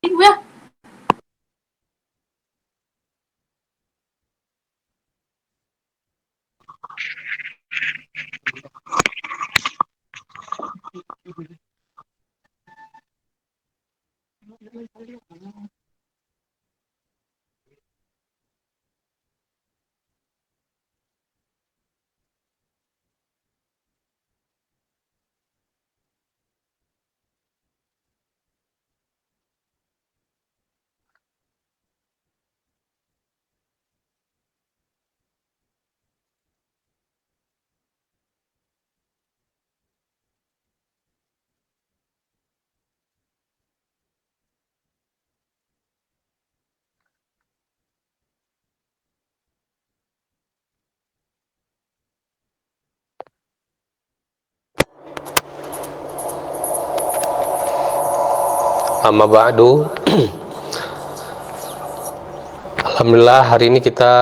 Ya. Amma ba'du. Alhamdulillah hari ini kita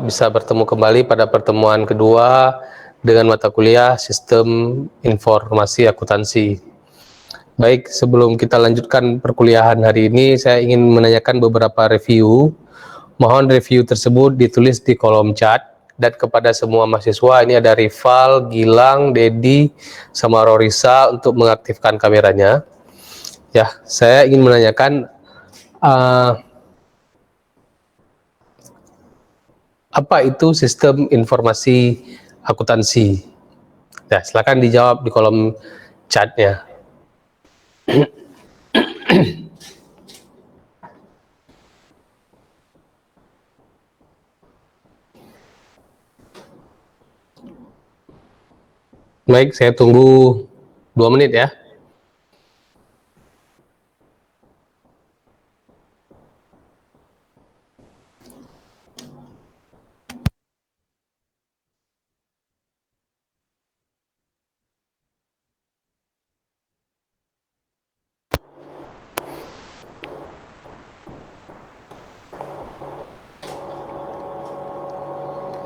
bisa bertemu kembali pada pertemuan kedua dengan mata kuliah Sistem Informasi Akuntansi. Baik, sebelum kita lanjutkan perkuliahan hari ini, saya ingin menanyakan beberapa review. Mohon review tersebut ditulis di kolom chat. Dan kepada semua mahasiswa, ini ada Rival, Gilang, Dedi, sama Rorisa untuk mengaktifkan kameranya. Ya, saya ingin menanyakan apa itu sistem informasi akuntansi? Ya, silakan dijawab di kolom chatnya. Baik, saya tunggu 2 menit ya.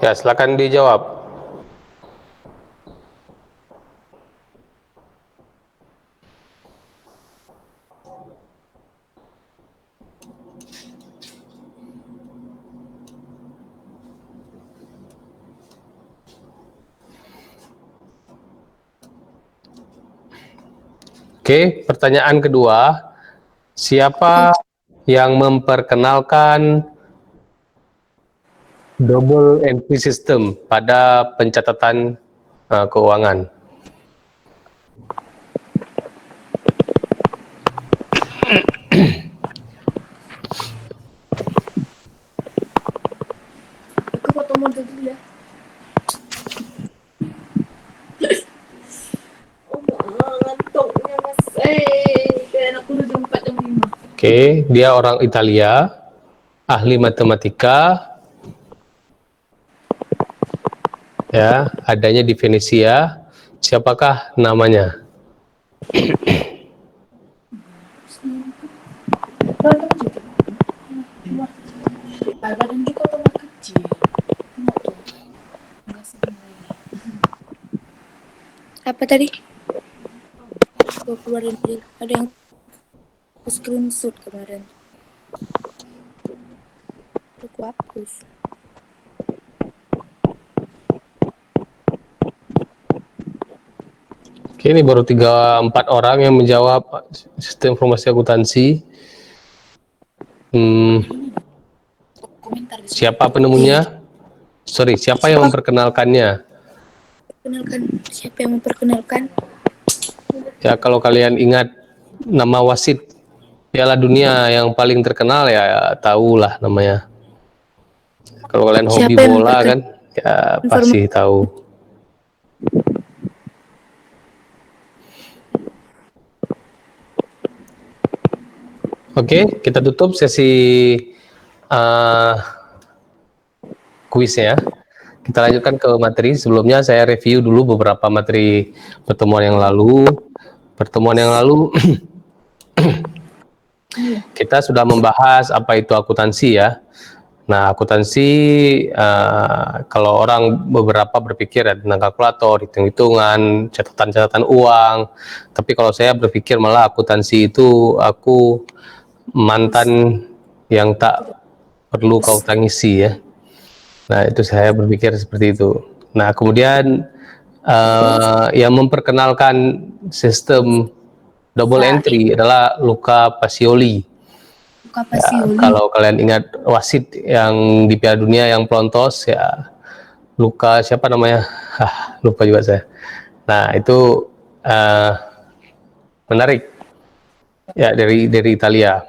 Ya, silakan dijawab. Oke, pertanyaan kedua, siapa yang memperkenalkan double entry system pada pencatatan keuangan? Aku foto model dulu ya. Ngantuknya mas. Kayak aku udah jam 4 jam 5. Oke, dia orang Italia, ahli matematika, ya, adanya di Venesia. Siapakah namanya? Badan juga tambah kecil. Enggak tuh. Enggak sebenarnya. Apa tadi? Gue keluarin aja. Ada yang screenshot kemarin. Aku hapus. Oke, ini baru 3-4 orang yang menjawab sistem informasi akuntansi. Siapa penemunya? Sorry, siapa yang memperkenalkannya? Siapa yang memperkenalkan? Ya, kalau kalian ingat nama wasit Piala Dunia yang paling terkenal ya tahulah namanya. Kalau kalian hobi bola kan, ya pasti tahu. Oke, kita tutup sesi kuisnya. Kita lanjutkan ke materi. Sebelumnya saya review dulu beberapa materi pertemuan yang lalu. Pertemuan yang lalu kita sudah membahas apa itu akuntansi ya. Nah, akuntansi kalau orang beberapa berpikir ya tentang kalkulator, hitung-hitungan, catatan-catatan uang. Tapi kalau saya berpikir malah akuntansi itu aku mantan yang tak perlu kau tangisi ya. Nah, itu saya berpikir seperti itu. Nah, kemudian yang memperkenalkan sistem double entry adalah Luca Pacioli. Luca Ya, Pacioli. kalau kalian ingat wasit yang di Piala Dunia yang pelontos ya, Luca siapa namanya? Lupa juga saya. Nah, itu menarik ya, dari Italia.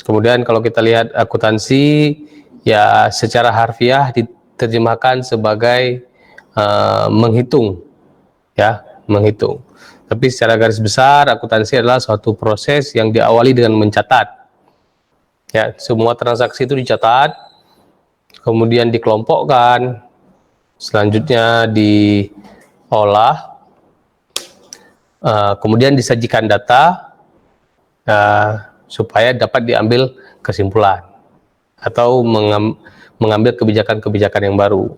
Kemudian kalau kita lihat akuntansi ya, secara harfiah diterjemahkan sebagai menghitung ya, menghitung. Tapi secara garis besar akuntansi adalah suatu proses yang diawali dengan mencatat. Ya, semua transaksi itu dicatat, kemudian dikelompokkan, selanjutnya diolah, kemudian disajikan data supaya dapat diambil kesimpulan atau mengambil kebijakan-kebijakan yang baru.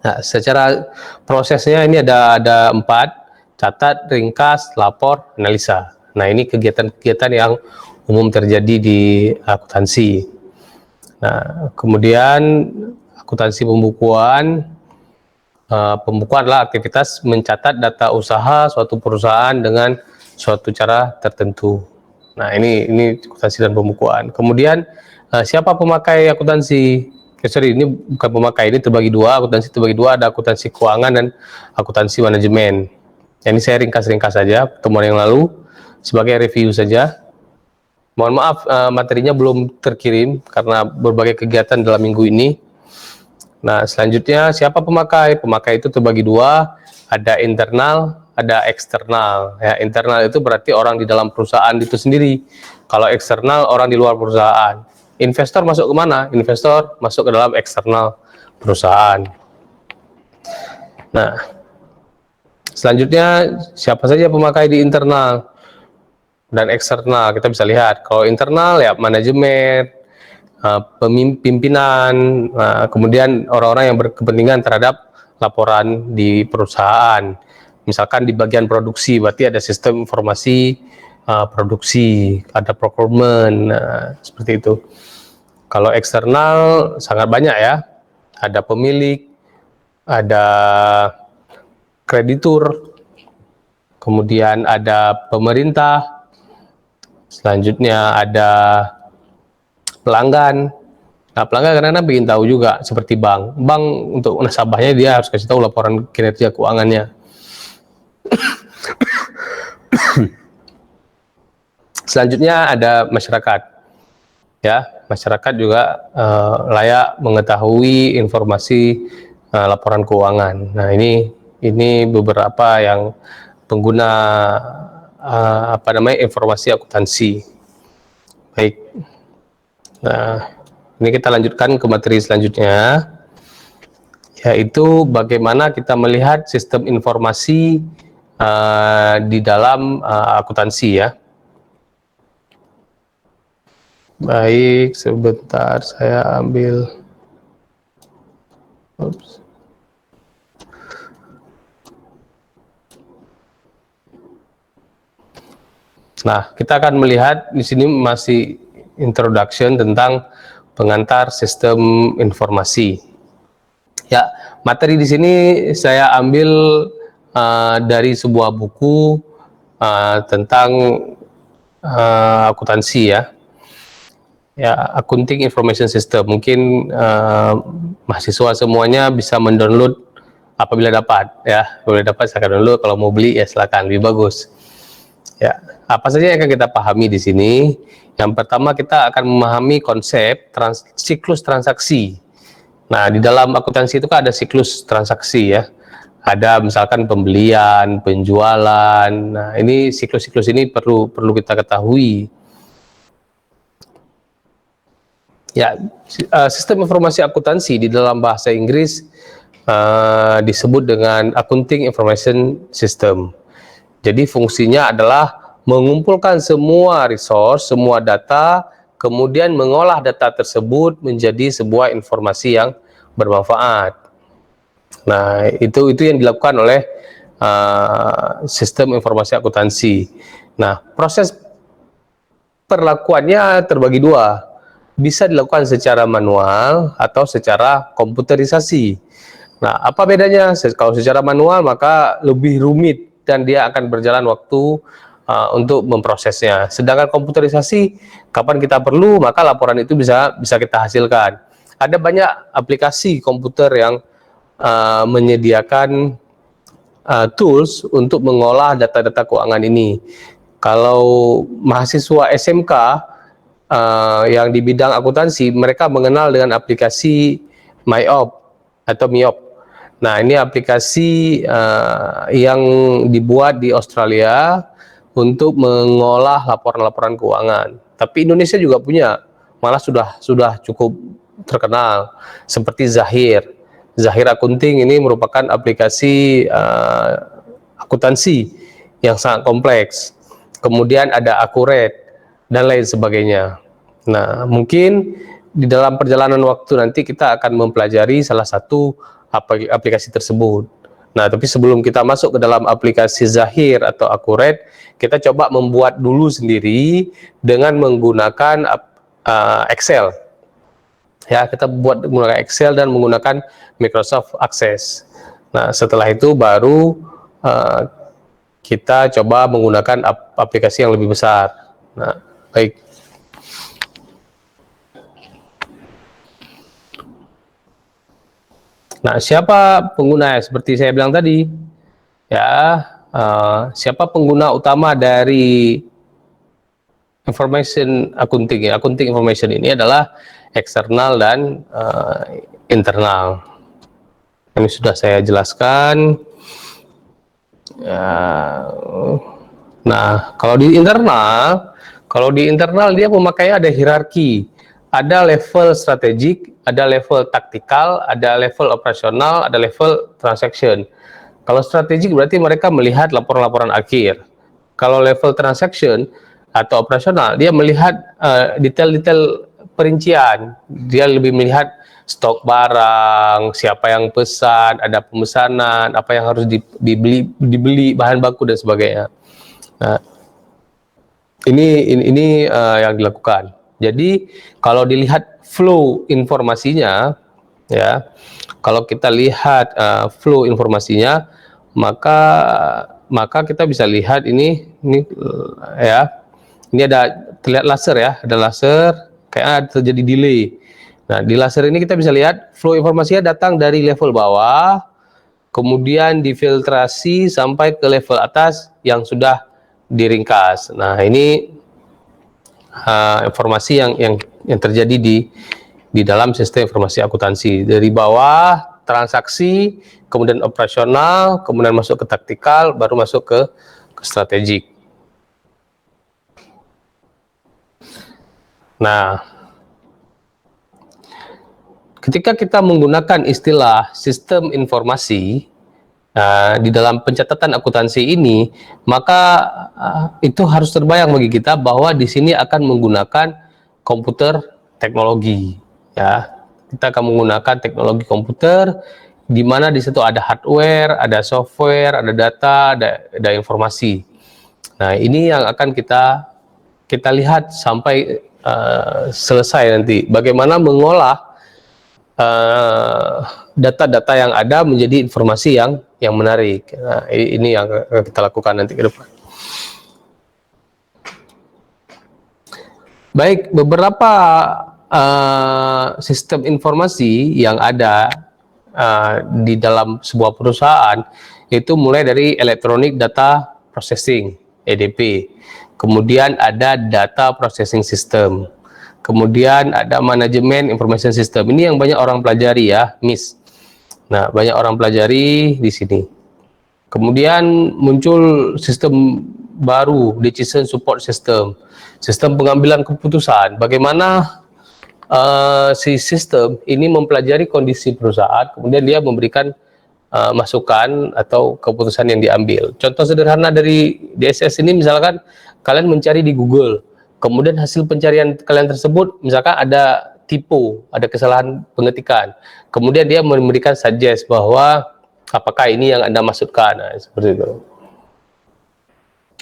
Nah, secara prosesnya ini ada 4: catat, ringkas, lapor, analisa. Nah, ini kegiatan-kegiatan yang umum terjadi di akuntansi. Nah, kemudian akuntansi pembukuan. Pembukuan adalah aktivitas mencatat data usaha suatu perusahaan dengan suatu cara tertentu. Nah, ini akuntansi dan pembukuan. Kemudian siapa pemakai akuntansi? Ini bukan pemakai, ini terbagi dua. Akuntansi terbagi dua, ada akuntansi keuangan dan akuntansi manajemen. Ini saya ringkas-ringkas saja pertemuan yang lalu sebagai review saja. Mohon maaf materinya belum terkirim karena berbagai kegiatan dalam minggu ini. Nah, selanjutnya siapa pemakai? Pemakai itu terbagi dua, ada internal, ada eksternal. Ya, internal itu berarti orang di dalam perusahaan itu sendiri. Kalau eksternal, orang di luar perusahaan. Investor masuk ke mana? Investor masuk ke dalam eksternal perusahaan. Nah, selanjutnya siapa saja pemakai di internal dan eksternal? Kita bisa lihat. Kalau internal ya manajemen, pimpinan, kemudian orang-orang yang berkepentingan terhadap laporan di perusahaan. Misalkan di bagian produksi, berarti ada sistem informasi produksi, ada procurement, seperti itu. Kalau eksternal sangat banyak ya, ada pemilik, ada kreditur, kemudian ada pemerintah, selanjutnya ada pelanggan. Nah, pelanggan kadang-kadang ingin tahu juga, seperti bank. Bank untuk nasabahnya dia harus kasih tahu laporan kinerja keuangannya. Selanjutnya ada masyarakat. Ya, masyarakat juga layak mengetahui informasi laporan keuangan. Nah, ini beberapa yang pengguna informasi akuntansi. Baik. Nah, ini kita lanjutkan ke materi selanjutnya, yaitu bagaimana kita melihat sistem informasi di dalam akuntansi ya. Baik, sebentar saya ambil. Oops. Nah, kita akan melihat di sini masih introduction tentang pengantar sistem informasi. Ya, materi di sini saya ambil dari sebuah buku tentang akuntansi ya. Ya, Accounting Information System. Mungkin mahasiswa semuanya bisa mendownload apabila dapat ya. Apabila dapat silakan download, kalau mau beli ya silakan, lebih bagus. Ya, apa saja yang akan kita pahami di sini? Yang pertama kita akan memahami konsep siklus transaksi. Nah, di dalam akuntansi itu kan ada siklus transaksi ya. Ada misalkan pembelian, penjualan. Nah, ini siklus-siklus ini perlu kita ketahui. Ya, sistem informasi akuntansi di dalam bahasa Inggris disebut dengan Accounting Information System. Jadi fungsinya adalah mengumpulkan semua resource, semua data, kemudian mengolah data tersebut menjadi sebuah informasi yang bermanfaat. Nah, itu yang dilakukan oleh sistem informasi akuntansi. Nah, proses perlakuannya terbagi dua. Bisa dilakukan secara manual atau secara komputerisasi. Nah, apa bedanya? Kalau secara manual maka lebih rumit dan dia akan berjalan waktu untuk memprosesnya. Sedangkan komputerisasi, kapan kita perlu maka laporan itu bisa kita hasilkan. Ada banyak aplikasi komputer yang menyediakan tools untuk mengolah data-data keuangan ini. Kalau mahasiswa SMK yang di bidang akuntansi, mereka mengenal dengan aplikasi MyOp atau MIOP. Nah, ini aplikasi yang dibuat di Australia untuk mengolah laporan-laporan keuangan. Tapi Indonesia juga punya, malah sudah cukup terkenal, seperti Zahir. Zahir Akunting ini merupakan aplikasi akuntansi yang sangat kompleks. Kemudian ada Accurate dan lain sebagainya. Nah, mungkin di dalam perjalanan waktu nanti kita akan mempelajari salah satu aplikasi tersebut. Nah, tapi sebelum kita masuk ke dalam aplikasi Zahir atau Accurate, kita coba membuat dulu sendiri dengan menggunakan Excel. Ya, kita buat menggunakan Excel dan menggunakan Microsoft Access. Nah, setelah itu baru kita coba menggunakan aplikasi yang lebih besar. Nah, baik. Nah, siapa pengguna? Seperti saya bilang tadi, ya, siapa pengguna utama dari information accounting? Accounting information ini adalah eksternal dan internal. Ini sudah saya jelaskan. Nah, kalau di internal dia pemakaiannya ada hierarki, ada level strategik, ada level taktikal, ada level operasional, ada level transaction. Kalau strategik berarti mereka melihat laporan-laporan akhir. Kalau level transaction atau operasional, dia melihat detail-detail perincian. Dia lebih melihat stok barang, siapa yang pesan, ada pemesanan, apa yang harus dibeli bahan baku dan sebagainya. Nah, ini yang dilakukan. Jadi kalau dilihat flow informasinya, ya, kalau kita lihat flow informasinya, maka kita bisa lihat ini ya, ini ada terlihat laser ya, ada laser, kayak terjadi delay. Nah, di laser ini kita bisa lihat flow informasinya datang dari level bawah, kemudian difiltrasi sampai ke level atas yang sudah diringkas. Nah, ini informasi yang terjadi di dalam sistem informasi akuntansi. Dari bawah transaksi, kemudian operasional, kemudian masuk ke taktikal, baru masuk ke strategik. Nah, ketika kita menggunakan istilah sistem informasi di dalam pencatatan akuntansi ini, maka itu harus terbayang bagi kita bahwa di sini akan menggunakan komputer teknologi. Ya, kita akan menggunakan teknologi komputer, di mana di situ ada hardware, ada software, ada data, ada informasi. Nah, ini yang akan kita lihat sampai selesai nanti. Bagaimana mengolah data-data yang ada menjadi informasi yang menarik. Nah, ini yang kita lakukan nanti ke depan. Baik, beberapa sistem informasi yang ada di dalam sebuah perusahaan itu mulai dari Electronic Data Processing (EDP), kemudian ada Data Processing System, kemudian ada Manajemen Information System. Ini yang banyak orang pelajari ya, MIS. Nah, banyak orang pelajari di sini. Kemudian muncul sistem baru, Decision Support System, sistem pengambilan keputusan. Bagaimana si sistem ini mempelajari kondisi perusahaan, kemudian dia memberikan masukan atau keputusan yang diambil. Contoh sederhana dari DSS ini, misalkan kalian mencari di Google, kemudian hasil pencarian kalian tersebut misalkan ada typo, ada kesalahan pengetikan, kemudian dia memberikan suggest bahwa apakah ini yang Anda maksudkan. Nah, seperti itu.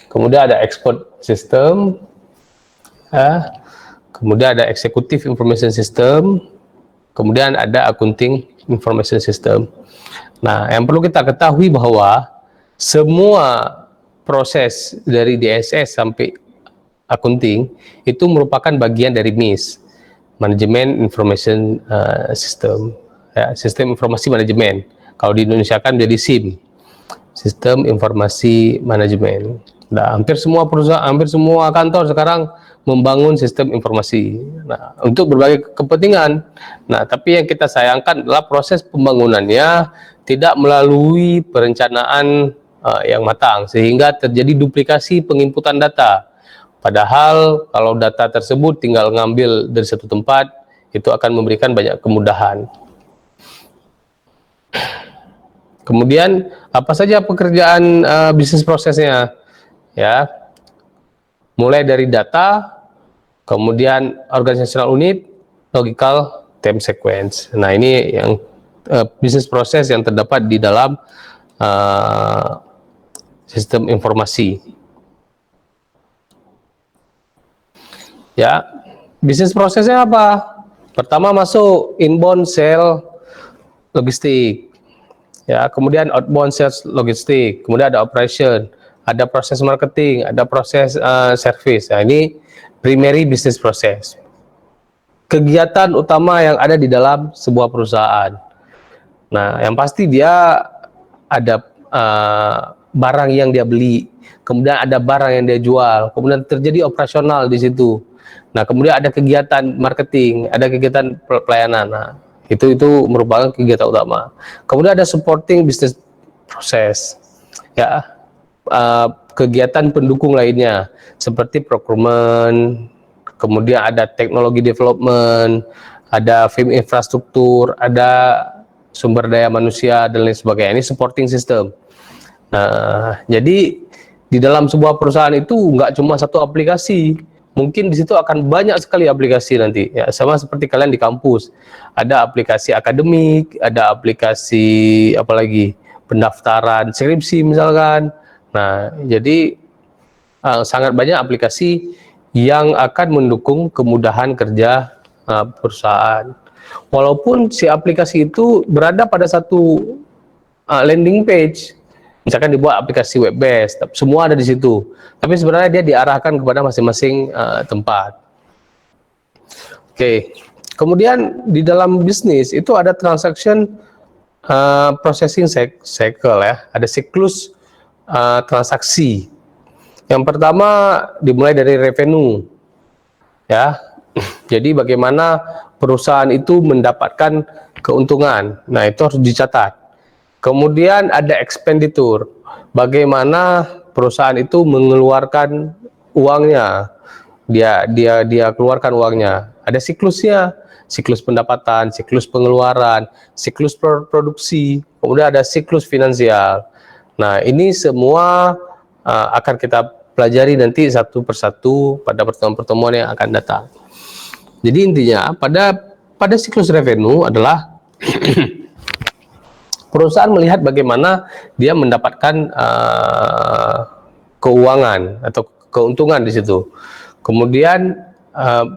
Kemudian ada export system, ya. Kemudian ada Executive Information System, kemudian ada Accounting Information System. Nah, yang perlu kita ketahui bahwa semua proses dari DSS sampai accounting itu merupakan bagian dari MIS, Management Information System, ya, Sistem Informasi Manajemen. Kalau di Indonesia kan jadi SIM, Sistem Informasi Manajemen. Nah, hampir semua perusahaan, hampir semua kantor sekarang membangun sistem informasi. Nah, untuk berbagai kepentingan. Nah, tapi yang kita sayangkan adalah proses pembangunannya tidak melalui perencanaan yang matang, sehingga terjadi duplikasi penginputan data. Padahal kalau data tersebut tinggal ngambil dari satu tempat, itu akan memberikan banyak kemudahan. Kemudian apa saja pekerjaan bisnis prosesnya? Ya, mulai dari data, kemudian organizational unit, logical, time sequence. Nah, ini yang bisnis proses yang terdapat di dalam sistem informasi. Ya, bisnis prosesnya apa? Pertama masuk inbound sales logistik. Ya, kemudian outbound sales logistik, kemudian ada operation, ada proses marketing, ada proses service. Nah, ini primary business process. Kegiatan utama yang ada di dalam sebuah perusahaan. Nah, yang pasti dia ada barang yang dia beli, kemudian ada barang yang dia jual, kemudian terjadi operasional di situ. Nah, kemudian ada kegiatan marketing, ada kegiatan pelayanan. Nah, itu merupakan kegiatan utama. Kemudian ada supporting business process, ya, kegiatan pendukung lainnya seperti procurement, kemudian ada teknologi development, ada film infrastruktur, ada sumber daya manusia dan lain sebagainya. Ini supporting system. Nah, jadi di dalam sebuah perusahaan itu nggak cuma satu aplikasi, mungkin di situ akan banyak sekali aplikasi nanti. Ya, sama seperti kalian di kampus, ada aplikasi akademik, ada aplikasi apalagi pendaftaran skripsi misalkan. Nah, jadi sangat banyak aplikasi yang akan mendukung kemudahan kerja perusahaan. Walaupun si aplikasi itu berada pada satu landing page, misalkan dibuat aplikasi web based, semua ada di situ. Tapi sebenarnya dia diarahkan kepada masing-masing tempat. Oke. Kemudian di dalam bisnis itu ada transaction processing cycle, ya. Ada siklus transaksi. Yang pertama dimulai dari revenue, ya. Jadi bagaimana perusahaan itu mendapatkan keuntungan. Nah, itu harus dicatat. Kemudian ada expenditure, bagaimana perusahaan itu mengeluarkan uangnya, dia keluarkan uangnya. Ada siklusnya, siklus pendapatan, siklus pengeluaran, siklus produksi, kemudian ada siklus finansial. Nah, ini semua akan kita pelajari nanti satu persatu pada pertemuan-pertemuan yang akan datang. Jadi intinya pada siklus revenue adalah perusahaan melihat bagaimana dia mendapatkan keuangan atau keuntungan di situ. Kemudian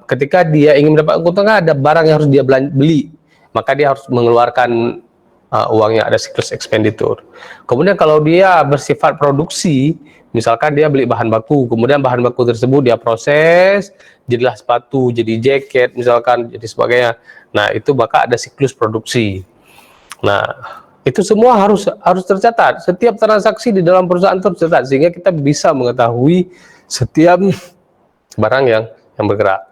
ketika dia ingin mendapatkan keuntungan, ada barang yang harus dia beli, maka dia harus mengeluarkan uangnya, ada siklus expenditure. Kemudian kalau dia bersifat produksi, misalkan dia beli bahan baku, kemudian bahan baku tersebut dia proses, jadilah sepatu, jadi jaket, misalkan, jadi sebagainya. Nah, itu maka ada siklus produksi. Nah, itu semua harus tercatat. Setiap transaksi di dalam perusahaan tercatat, sehingga kita bisa mengetahui setiap barang yang bergerak.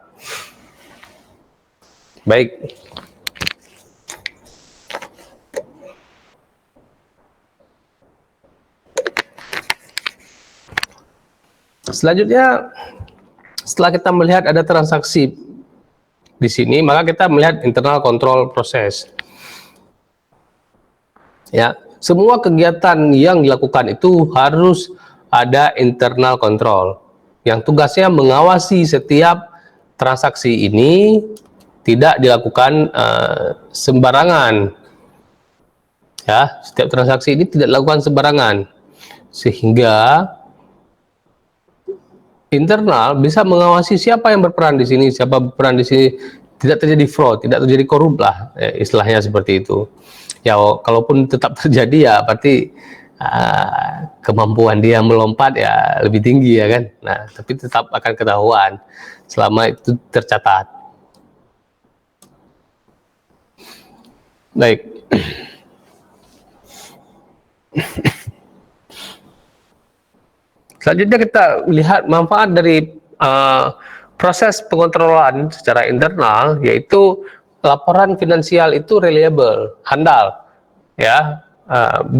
Baik. Selanjutnya, setelah kita melihat ada transaksi di sini, maka kita melihat internal control proses. Ya, semua kegiatan yang dilakukan itu harus ada internal control yang tugasnya mengawasi setiap transaksi ini tidak dilakukan sembarangan. Ya, setiap transaksi ini tidak dilakukan sembarangan, sehingga internal bisa mengawasi siapa yang berperan di sini, siapa berperan di sini, tidak terjadi fraud, tidak terjadi korup lah, istilahnya seperti itu. Ya, kalaupun tetap terjadi ya berarti kemampuan dia melompat ya lebih tinggi ya kan. Nah, tapi tetap akan ketahuan selama itu tercatat. Baik. Selanjutnya kita lihat manfaat dari proses pengontrolan secara internal, yaitu laporan finansial itu reliable, handal, ya,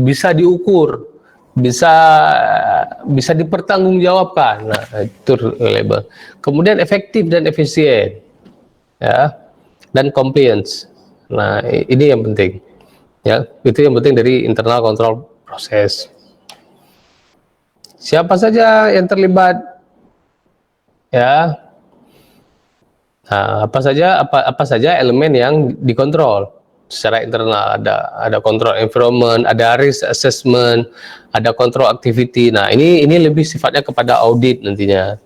bisa diukur, bisa bisa dipertanggungjawabkan. Nah, itu reliable. Kemudian efektif dan efisien, ya, dan compliance. Nah, ini yang penting, ya, itu yang penting dari internal control proses. Siapa saja yang terlibat, ya, apa saja elemen yang dikontrol secara internal. Ada kontrol environment, ada risk assessment, ada kontrol activity. Nah, ini lebih sifatnya kepada audit nantinya.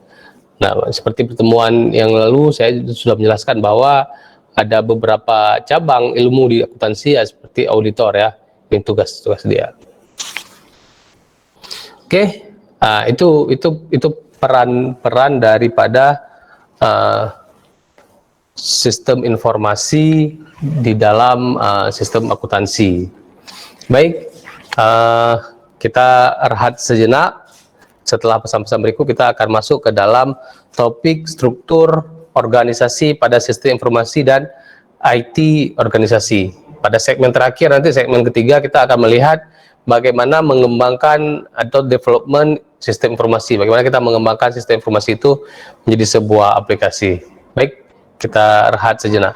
Nah, seperti pertemuan yang lalu saya sudah menjelaskan bahwa ada beberapa cabang ilmu di akuntansi ya, seperti auditor ya, yang tugas-tugas dia. Oke, itu peran daripada sistem informasi di dalam sistem akuntansi. Baik, kita rehat sejenak. Setelah pesan-pesan berikut, kita akan masuk ke dalam topik struktur organisasi pada sistem informasi dan IT organisasi. Pada segmen terakhir, nanti segmen ketiga, kita akan melihat bagaimana mengembangkan atau development sistem informasi. Bagaimana kita mengembangkan sistem informasi itu menjadi sebuah aplikasi. Baik, kita rehat sejenak.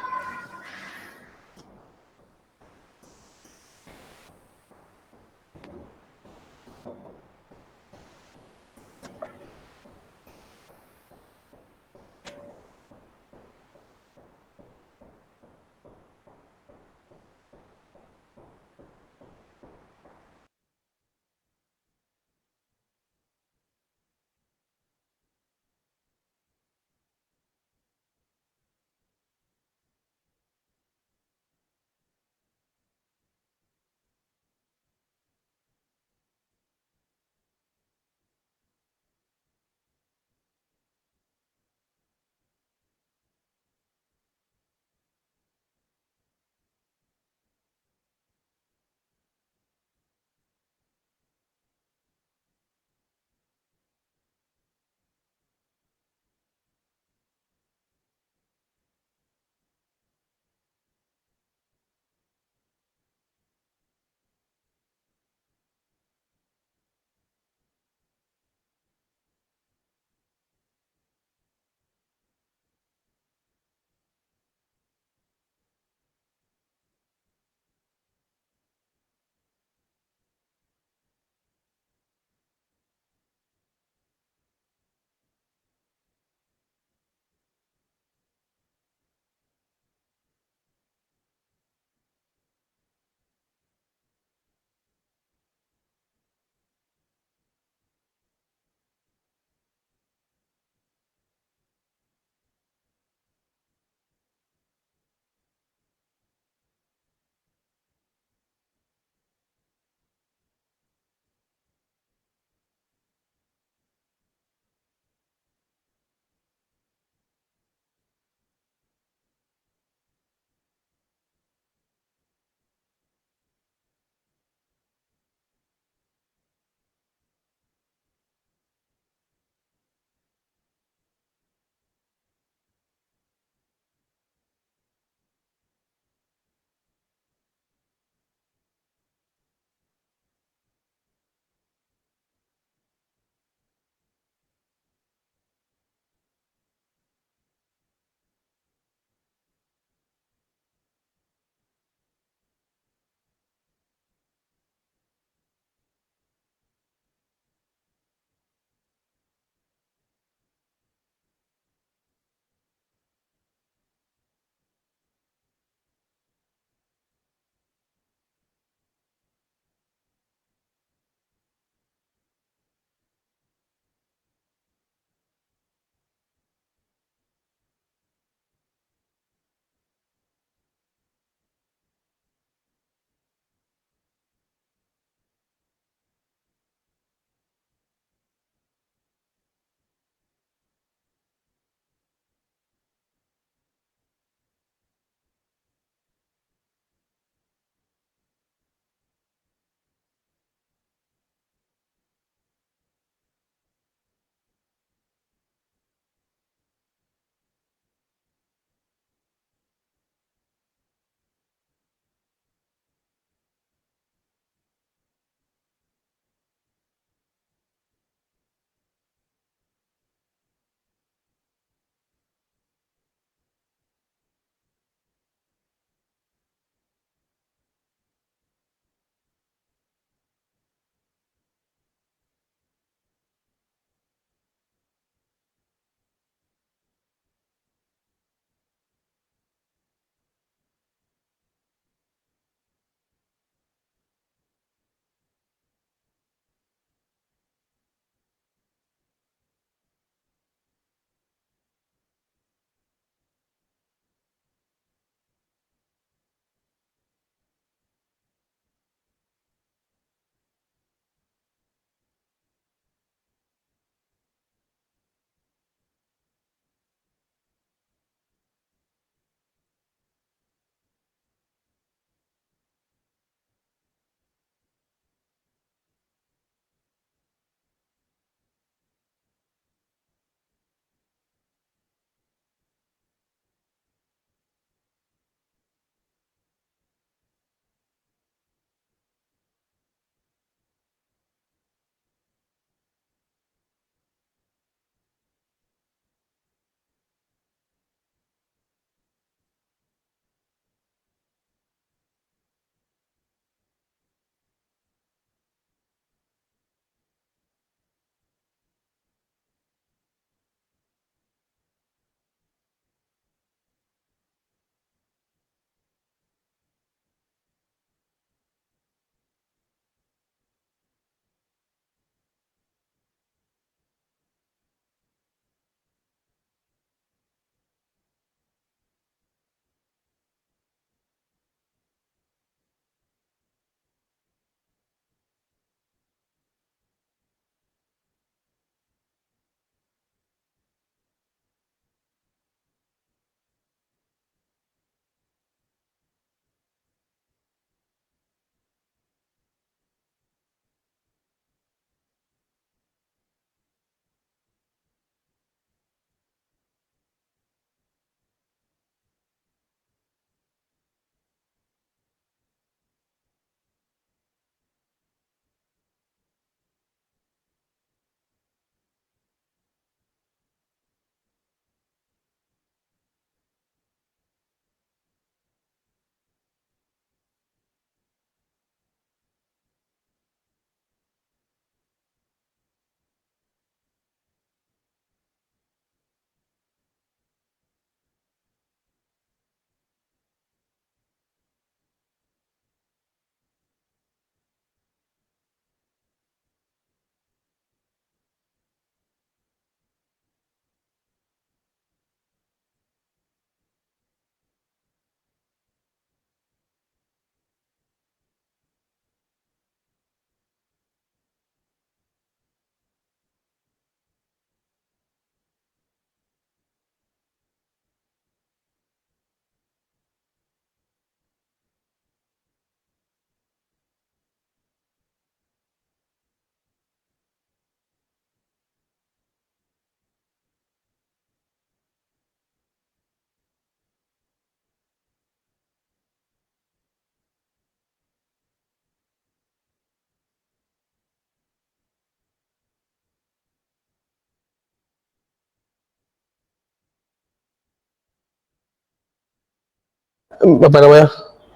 apa namanya,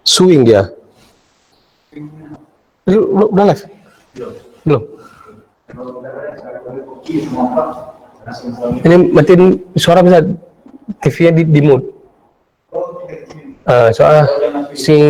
swing dia. Udah live? Belum. Ini matiin suara, bisa TV-nya di mute. Soalnya sing.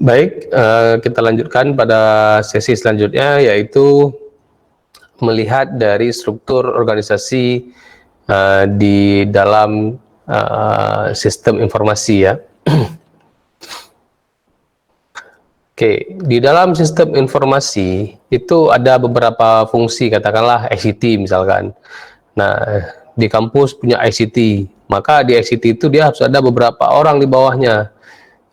Baik, kita lanjutkan pada sesi selanjutnya, yaitu melihat dari struktur organisasi di dalam sistem informasi ya. Oke, di dalam sistem informasi itu ada beberapa fungsi, katakanlah ICT misalkan. Nah, di kampus punya ICT, maka di ICT itu dia harus ada beberapa orang di bawahnya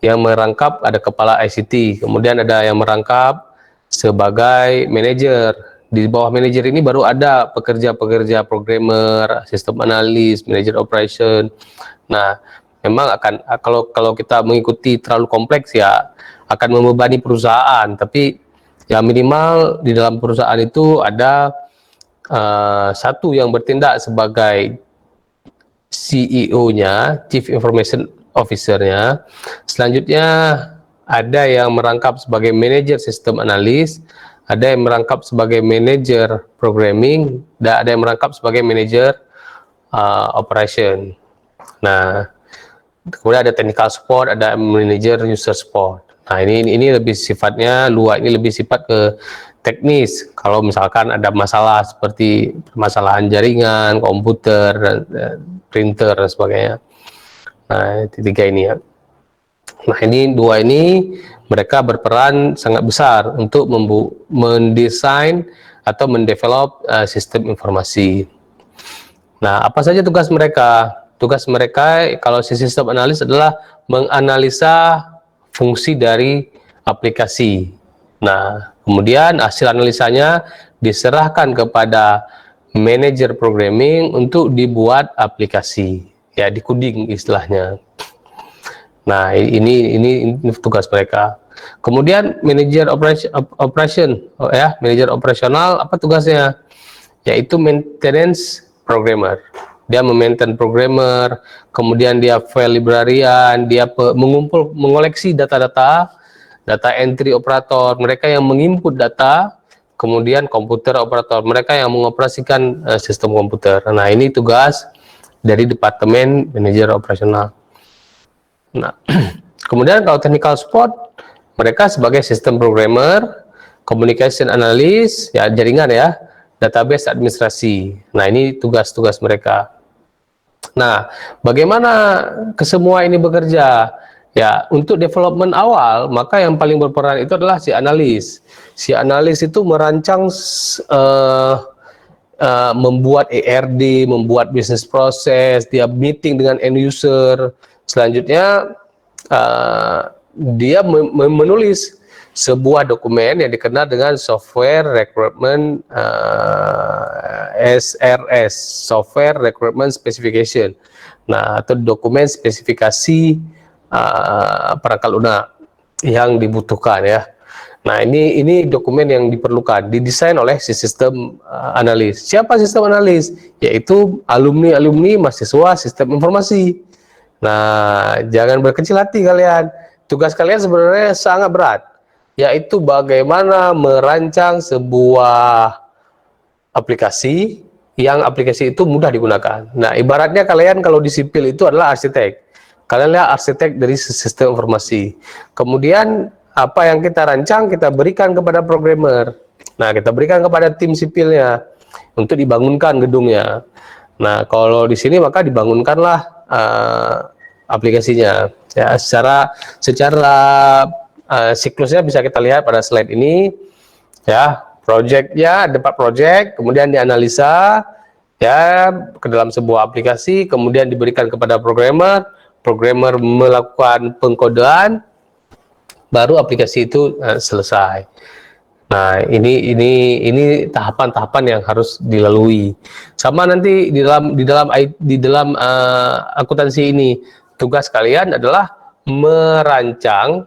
yang merangkap, ada kepala ICT, kemudian ada yang merangkap sebagai manajer. Di bawah manajer ini baru ada pekerja-pekerja programmer, sistem analis, manajer operation. Nah, memang akan kalau kita mengikuti terlalu kompleks ya akan membebani perusahaan, tapi ya minimal di dalam perusahaan itu ada satu yang bertindak sebagai CEO-nya, Chief Information Officer-nya. Selanjutnya ada yang merangkap sebagai manajer sistem analis, ada yang merangkap sebagai manajer programming, dan ada yang merangkap sebagai manajer operation. Nah, kemudian ada technical support, ada manajer user support. Nah, ini lebih sifatnya luas, ini lebih sifat ke teknis. Kalau misalkan ada masalah seperti permasalahan jaringan, komputer, printer dan sebagainya. Nah, tiga ini ya. Nah, ini dua ini mereka berperan sangat besar untuk mendesain atau mendevelop sistem informasi. Nah, apa saja tugas mereka? Tugas mereka kalau sistem analis adalah menganalisa fungsi dari aplikasi. Nah, kemudian hasil analisanya diserahkan kepada manajer programming untuk dibuat aplikasi, ya dikoding istilahnya. Nah, ini tugas mereka. Kemudian manajer operation, manajer operasional apa tugasnya? Yaitu maintenance programmer. Dia memaintain programmer, kemudian dia file librarian, dia mengoleksi data-data, data entry operator, mereka yang menginput data, kemudian komputer operator, mereka yang mengoperasikan sistem komputer. Nah, ini tugas dari departemen manajer operasional. Nah, kemudian kalau technical support, mereka sebagai sistem programmer, communication analyst, ya jaringan ya, database administrasi. Nah, ini tugas-tugas mereka. Nah, bagaimana kesemua ini bekerja? Ya, untuk development awal, maka yang paling berperan itu adalah si analis. Si analis itu merancang, membuat ERD, membuat business process, dia meeting dengan end user. Selanjutnya, dia menulis sebuah dokumen yang dikenal dengan Software Requirement SRS, Software Requirement Specification. Nah, atau dokumen spesifikasi perangkat lunak yang dibutuhkan ya. Nah, ini dokumen yang diperlukan, didesain oleh si sistem analis. Siapa sistem analis? Yaitu alumni-alumni mahasiswa sistem informasi. Nah, jangan berkecil hati kalian. Tugas kalian sebenarnya sangat berat, yaitu bagaimana merancang sebuah aplikasi yang aplikasi itu mudah digunakan. Nah, ibaratnya kalian kalau di sipil itu adalah arsitek. Kalian lihat arsitek dari sistem informasi. Kemudian apa yang kita rancang kita berikan kepada programmer. Nah, kita berikan kepada tim sipilnya untuk dibangunkan gedungnya. Nah, kalau di sini maka dibangunkanlah aplikasinya. Ya, secara siklusnya bisa kita lihat pada slide ini. Ya, projectnya ada 4 project, kemudian dianalisa ya ke dalam sebuah aplikasi, kemudian diberikan kepada programmer. Programmer melakukan pengkodean, baru aplikasi itu selesai. Nah, ini tahapan-tahapan yang harus dilalui. Sama nanti di dalam akuntansi ini, tugas kalian adalah merancang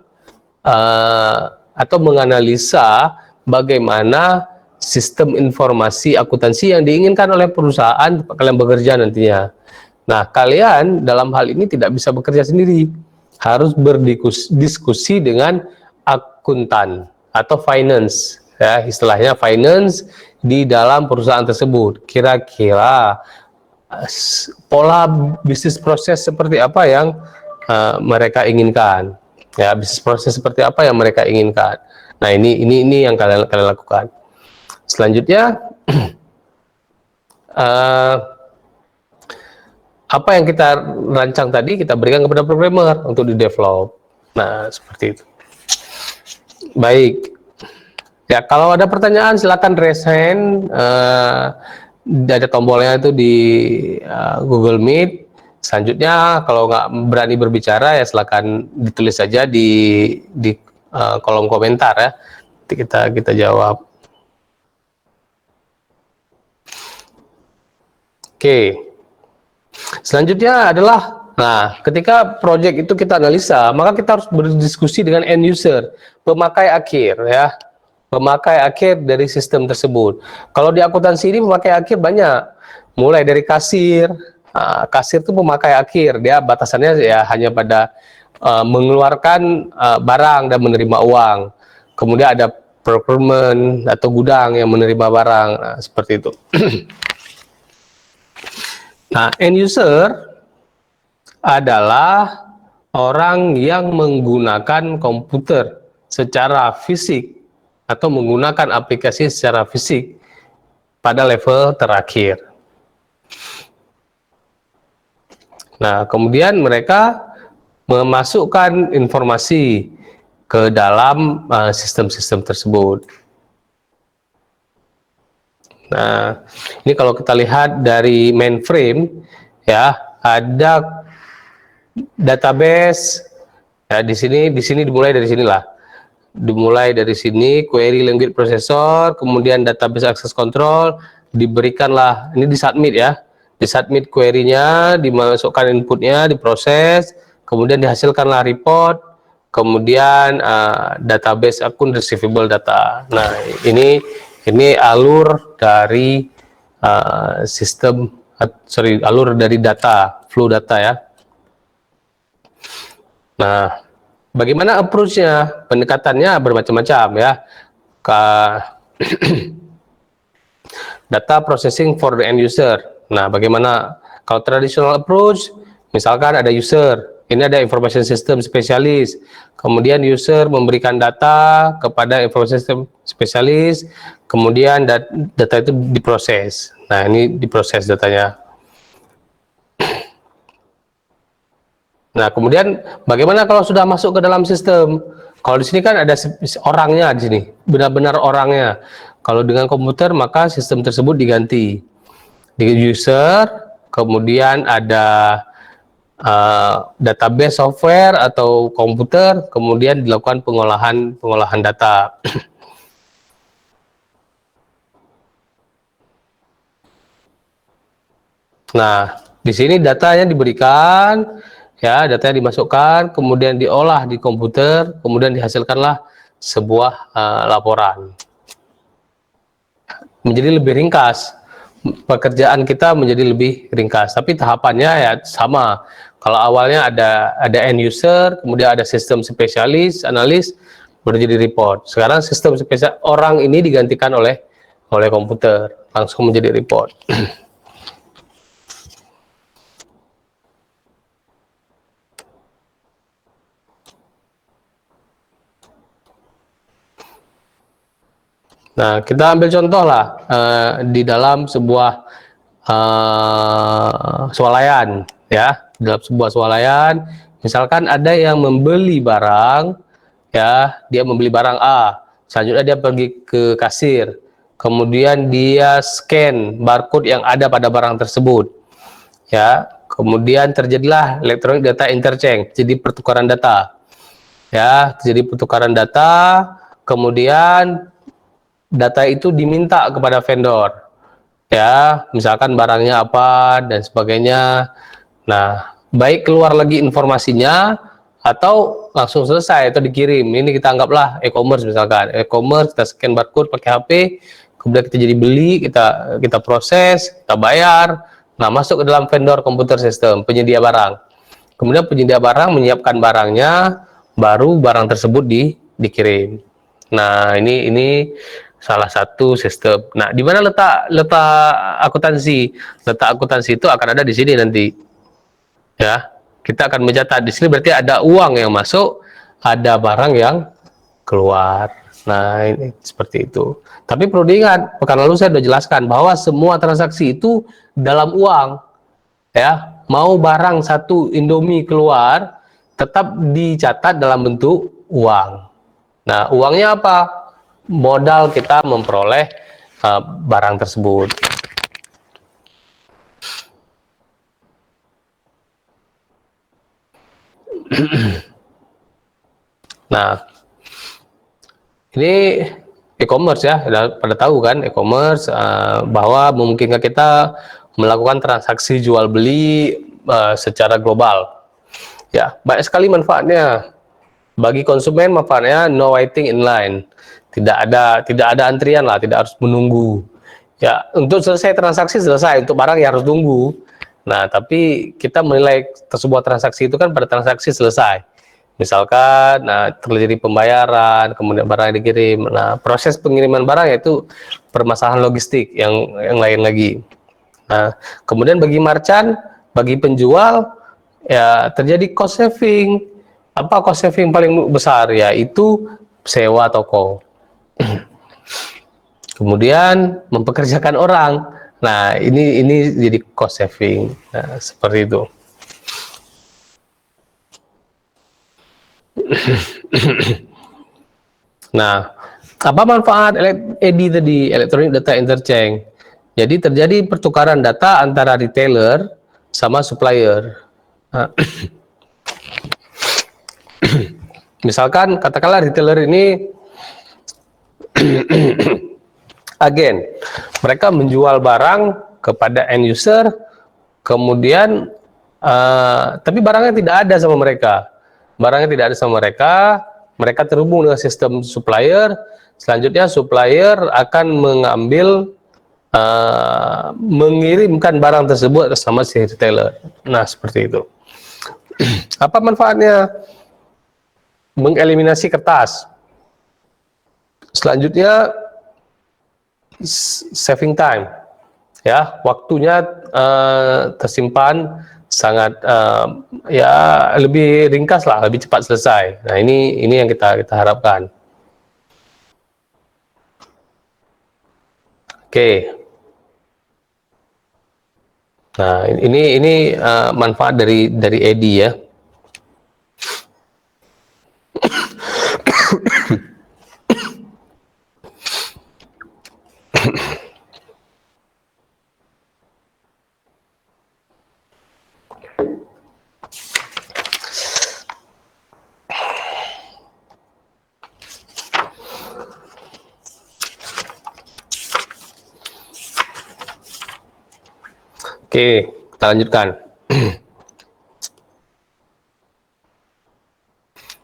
atau menganalisa bagaimana sistem informasi akuntansi yang diinginkan oleh perusahaan kalian bekerja nantinya. Nah, kalian dalam hal ini tidak bisa bekerja sendiri, harus berdiskusi dengan akuntan atau finance, ya istilahnya finance di dalam perusahaan tersebut. Kira-kira pola bisnis proses seperti apa yang mereka inginkan, ya bisnis proses seperti apa yang mereka inginkan. Nah, ini yang kalian lakukan. Selanjutnya apa yang kita rancang tadi kita berikan kepada programmer untuk di develop. Nah, seperti itu. Baik. Ya, kalau ada pertanyaan silakan raise hand. Ada tombolnya itu di Google Meet. Selanjutnya kalau nggak berani berbicara ya silakan ditulis saja di kolom komentar ya. Nanti kita jawab. Oke. Selanjutnya adalah, nah, ketika project itu kita analisa, maka kita harus berdiskusi dengan end user, pemakai akhir ya. Pemakai akhir dari sistem tersebut. Kalau di akuntansi ini pemakai akhir banyak, mulai dari kasir. Kasir itu pemakai akhir, dia batasannya ya hanya pada mengeluarkan barang dan menerima uang. Kemudian ada procurement atau gudang yang menerima barang, nah, seperti itu. Nah, end user adalah orang yang menggunakan komputer secara fisik atau menggunakan aplikasi secara fisik pada level terakhir. Nah, kemudian mereka memasukkan informasi ke dalam sistem-sistem tersebut. Nah, ini kalau kita lihat dari mainframe, ya ada database. Ya, di sini dimulai dari sinilah. Dimulai dari sini query language processor, kemudian database access control, diberikanlah ini di submit ya, di submit query-nya, dimasukkan inputnya, diproses, kemudian dihasilkanlah report, kemudian database akun receivable data. Nah, ini alur dari alur dari data, flow data ya. Nah, bagaimana approach-nya? Pendekatannya bermacam-macam ya. Data processing for the end user. Nah, bagaimana kalau traditional approach? Misalkan ada user, ini ada information system spesialis. Kemudian user memberikan data kepada information system spesialis. Kemudian data itu diproses. Nah, ini diproses datanya. Nah, kemudian bagaimana kalau sudah masuk ke dalam sistem? Kalau di sini kan ada orangnya di sini, benar-benar orangnya. Kalau dengan komputer maka sistem tersebut diganti. Di user, kemudian ada database software atau komputer, kemudian dilakukan pengolahan data. Nah, di sini datanya diberikan. Ya, datanya dimasukkan, kemudian diolah di komputer, kemudian dihasilkanlah sebuah laporan. Menjadi lebih ringkas, pekerjaan kita menjadi lebih ringkas. Tapi tahapannya ya sama. Kalau awalnya ada end user, kemudian ada sistem spesialis, analis, baru jadi report. Sekarang sistem spesial orang ini digantikan oleh komputer, langsung menjadi report. Nah, kita ambil contoh lah di dalam sebuah swalayan, ya, dalam sebuah swalayan, misalkan ada yang membeli barang, ya, dia membeli barang A, selanjutnya dia pergi ke kasir, kemudian dia scan barcode yang ada pada barang tersebut, ya, kemudian terjadilah electronic data interchange, jadi pertukaran data, ya, jadi pertukaran data, kemudian data itu diminta kepada vendor, ya, misalkan barangnya apa dan sebagainya. Nah, baik keluar lagi informasinya atau langsung selesai atau dikirim. Ini kita anggaplah e-commerce, misalkan e-commerce, kita scan barcode pakai HP, kemudian kita jadi beli, kita proses, kita bayar. Nah, masuk ke dalam vendor computer system, penyedia barang. Kemudian penyedia barang menyiapkan barangnya, baru barang tersebut dikirim. Nah, ini salah satu sistem. Nah, di mana letak akuntansi? Letak akuntansi itu akan ada di sini nanti. Ya, kita akan mencatat di sini, berarti ada uang yang masuk, ada barang yang keluar. Nah, ini seperti itu. Tapi perlu diingat, pekan lalu saya sudah jelaskan bahwa semua transaksi itu dalam uang. Ya, mau barang satu Indomie keluar, tetap dicatat dalam bentuk uang. Nah, uangnya apa? Modal kita memperoleh barang tersebut. Nah, ini e-commerce ya, pada tahu kan e-commerce bahwa memungkinkan kita melakukan transaksi jual beli secara global. Ya, banyak sekali manfaatnya. Bagi konsumen manfaatnya no waiting in line. Tidak ada antrian lah, tidak harus menunggu. Ya, untuk selesai transaksi selesai, untuk barang ya harus tunggu. Nah, tapi kita menilai sebuah transaksi itu kan pada transaksi selesai. Misalkan, nah, terjadi pembayaran, kemudian barang dikirim. Nah, proses pengiriman barang yaitu permasalahan logistik yang lain lagi. Nah, kemudian bagi merchant, bagi penjual, ya terjadi cost saving. Apa cost saving paling besar? Yaitu sewa toko. Kemudian mempekerjakan orang. Nah, ini jadi cost saving. Nah, seperti itu. Nah, apa manfaat EDI tadi, Electronic Data Interchange? Jadi terjadi pertukaran data antara retailer sama supplier. Nah, misalkan katakanlah retailer ini agen, mereka menjual barang kepada end user, kemudian tapi barangnya tidak ada sama mereka. Barangnya tidak ada sama mereka, mereka terhubung dengan sistem supplier. Selanjutnya supplier akan mengirimkan barang tersebut sama si retailer. Nah, seperti itu. Apa manfaatnya? Mengeliminasi kertas. Selanjutnya saving time. Ya, waktunya tersimpan sangat ya lebih ringkas lah, lebih cepat selesai. Nah, ini yang kita harapkan. Oke. Nah, ini manfaat dari EDI ya. Oke, kita lanjutkan.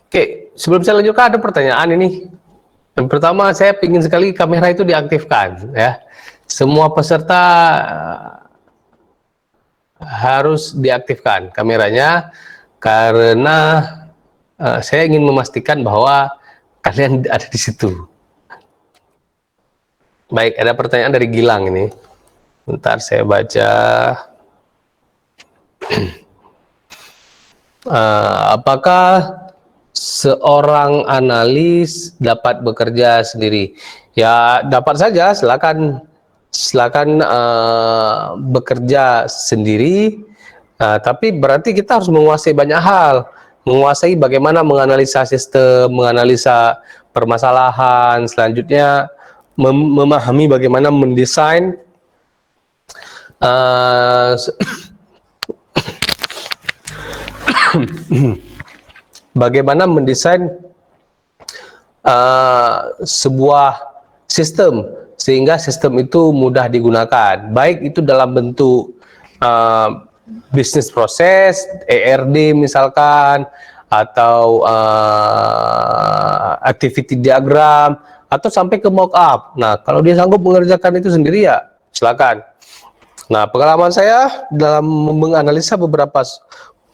Oke, sebelum saya lanjutkan ada pertanyaan ini. Yang pertama, saya ingin sekali kamera itu diaktifkan ya. Semua peserta harus diaktifkan kameranya karena saya ingin memastikan bahwa kalian ada di situ. Baik, ada pertanyaan dari Gilang ini. Bentar saya baca. Apakah seorang analis dapat bekerja sendiri? Ya, dapat saja, silakan bekerja sendiri. Tapi berarti kita harus menguasai banyak hal, menguasai bagaimana menganalisa sistem, menganalisa permasalahan, selanjutnya memahami bagaimana mendesain sebuah sistem, sehingga sistem itu mudah digunakan, baik itu dalam bentuk bisnis proses, ERD misalkan, atau activity diagram, atau sampai ke mockup. Nah, kalau dia sanggup mengerjakan itu sendiri ya silakan. Nah, pengalaman saya dalam menganalisa beberapa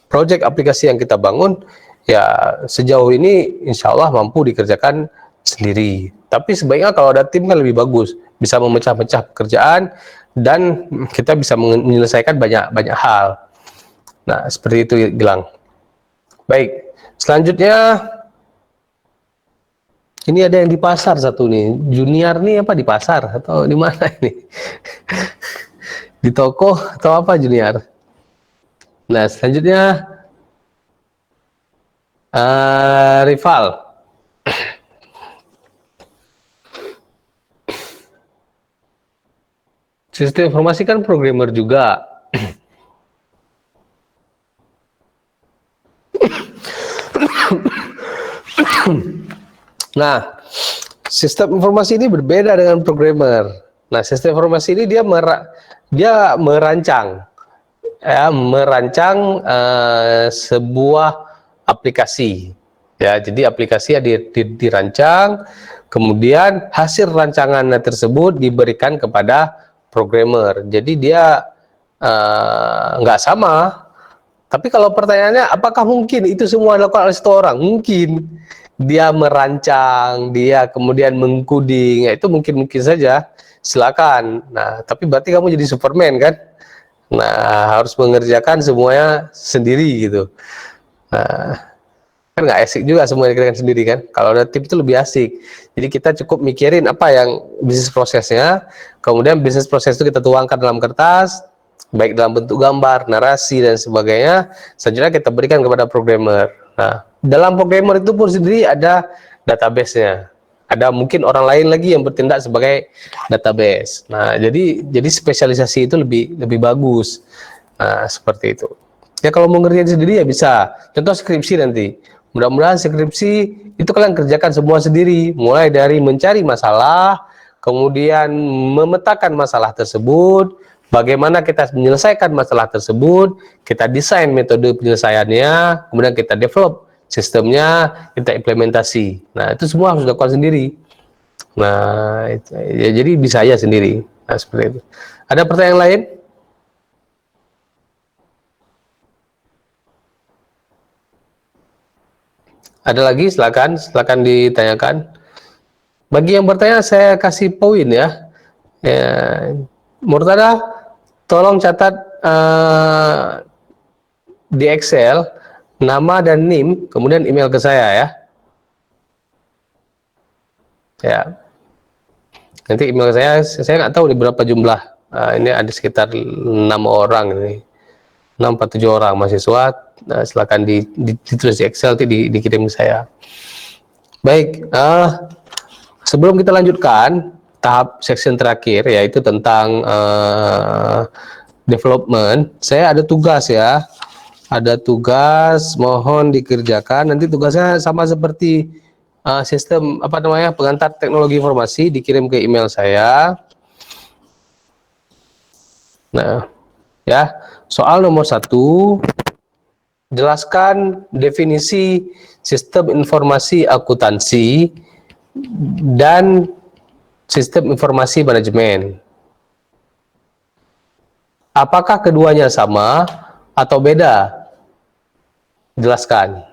proyek aplikasi yang kita bangun, ya sejauh ini insya Allah mampu dikerjakan sendiri. Tapi sebaiknya kalau ada tim kan lebih bagus, bisa memecah-mecah pekerjaan dan kita bisa menyelesaikan banyak hal. Nah, seperti itu Gilang. Baik, selanjutnya ini ada yang di pasar satu nih. Junior nih apa di pasar atau di mana ini? Di toko atau apa Junior? Nah, selanjutnya rival. Sistem informasi kan programmer juga. Nah, sistem informasi ini berbeda dengan programmer. Nah, sistem informasi ini dia merancang, ya, merancang sebuah aplikasi. Ya, jadi aplikasi dirancang, kemudian hasil rancangannya tersebut diberikan kepada programmer. Jadi dia nggak sama. Tapi kalau pertanyaannya, apakah mungkin itu semua dilakukan oleh satu orang? Mungkin. Dia merancang, dia kemudian mengcoding, ya itu mungkin saja. Silakan. Nah, tapi berarti kamu jadi Superman kan? Nah, harus mengerjakan semuanya sendiri gitu. Nah, kan nggak asik juga semuanya dikerjakan sendiri kan? Kalau ada tim itu lebih asik. Jadi kita cukup mikirin apa yang bisnis prosesnya, kemudian bisnis proses itu kita tuangkan dalam kertas, baik dalam bentuk gambar, narasi dan sebagainya. Selanjutnya kita berikan kepada programmer. Nah, dalam programmer itu pun sendiri ada database-nya. Ada mungkin orang lain lagi yang bertindak sebagai database. Nah, jadi spesialisasi itu lebih bagus. Nah, seperti itu. Ya kalau mau ngerjain sendiri ya bisa. Contoh skripsi nanti. Mudah-mudahan skripsi itu kalian kerjakan semua sendiri, mulai dari mencari masalah, kemudian memetakan masalah tersebut, bagaimana kita menyelesaikan masalah tersebut, kita desain metode penyelesaiannya, kemudian kita develop sistemnya, kita implementasi. Nah, itu semua harus dilakukan sendiri. Nah, ya, jadi bisa aja sendiri. Nah, seperti itu. Ada pertanyaan lain? Ada lagi? Silakan ditanyakan. Bagi yang bertanya, saya kasih poin ya. Murtada, tolong catat di Excel nama dan NIM, kemudian email ke saya ya. Ya. Nanti email saya nggak tahu di berapa jumlah. Ini ada sekitar 6 orang ini. 6-7 orang mahasiswa. Silakan ditulis di Excel, nanti dikirim ke saya. Baik, sebelum kita lanjutkan tahap section terakhir, yaitu tentang development, saya ada tugas ya. Ada tugas, mohon dikerjakan. Nanti tugasnya sama seperti sistem pengantar teknologi informasi, dikirim ke email saya. Nah, ya, soal nomor 1, jelaskan definisi sistem informasi akuntansi dan sistem informasi manajemen. Apakah keduanya sama atau beda? Jelaskan.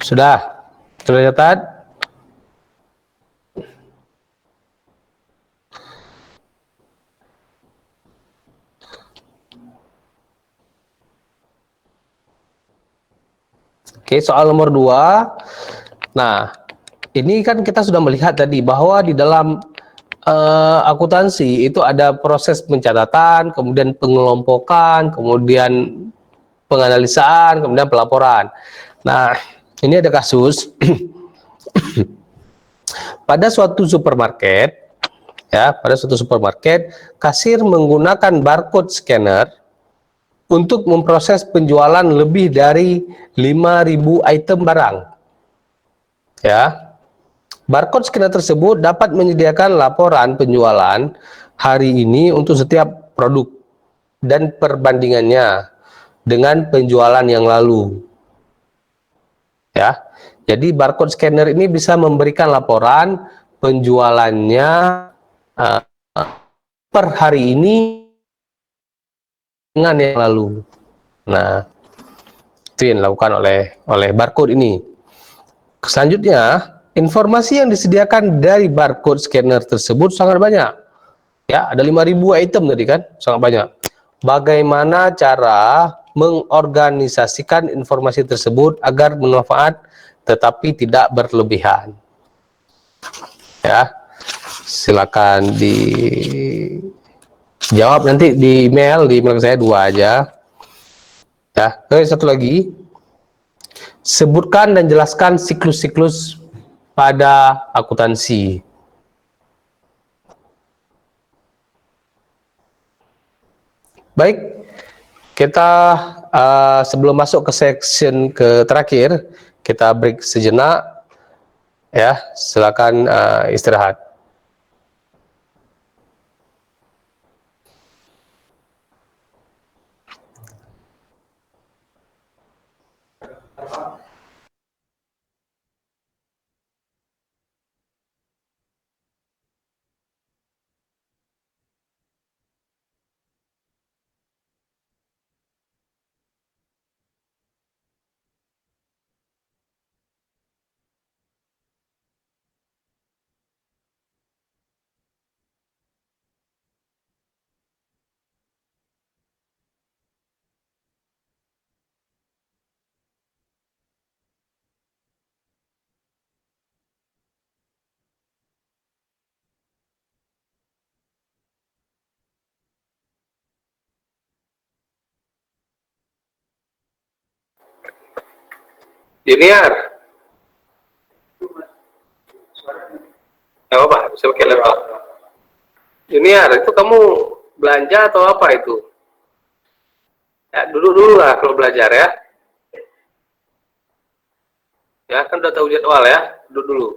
Sudah catat? Oke, soal nomor 2. Nah, ini kan kita sudah melihat tadi bahwa di dalam akuntansi itu ada proses pencatatan, kemudian pengelompokan, kemudian penganalisaan, kemudian pelaporan. Nah, ini ada kasus pada suatu supermarket, ya, pada suatu supermarket, kasir menggunakan barcode scanner untuk memproses penjualan lebih dari 5.000 item barang. Ya, barcode scanner tersebut dapat menyediakan laporan penjualan hari ini untuk setiap produk dan perbandingannya dengan penjualan yang lalu. Ya, jadi barcode scanner ini bisa memberikan laporan penjualannya uh, per hari ini dengan yang lalu. Nah, itu yang dilakukan oleh barcode ini. Selanjutnya, informasi yang disediakan dari barcode scanner tersebut sangat banyak. Ya, ada 5.000 item tadi kan, sangat banyak. Bagaimana cara mengorganisasikan informasi tersebut agar bermanfaat tetapi tidak berlebihan? Ya, silakan dijawab nanti di email saya 2 aja. Ya, satu lagi. Sebutkan dan jelaskan siklus-siklus pada akuntansi. Baik, kita sebelum masuk ke section terakhir, kita break sejenak. Ya, silakan istirahat. Junior, nggak apa-apa, bisa pakai laptop. Junior, itu kamu belanja atau apa itu? Ya, dulu lah kalau belajar ya. Ya, kan udah tahu jadwal ya, duduk dulu.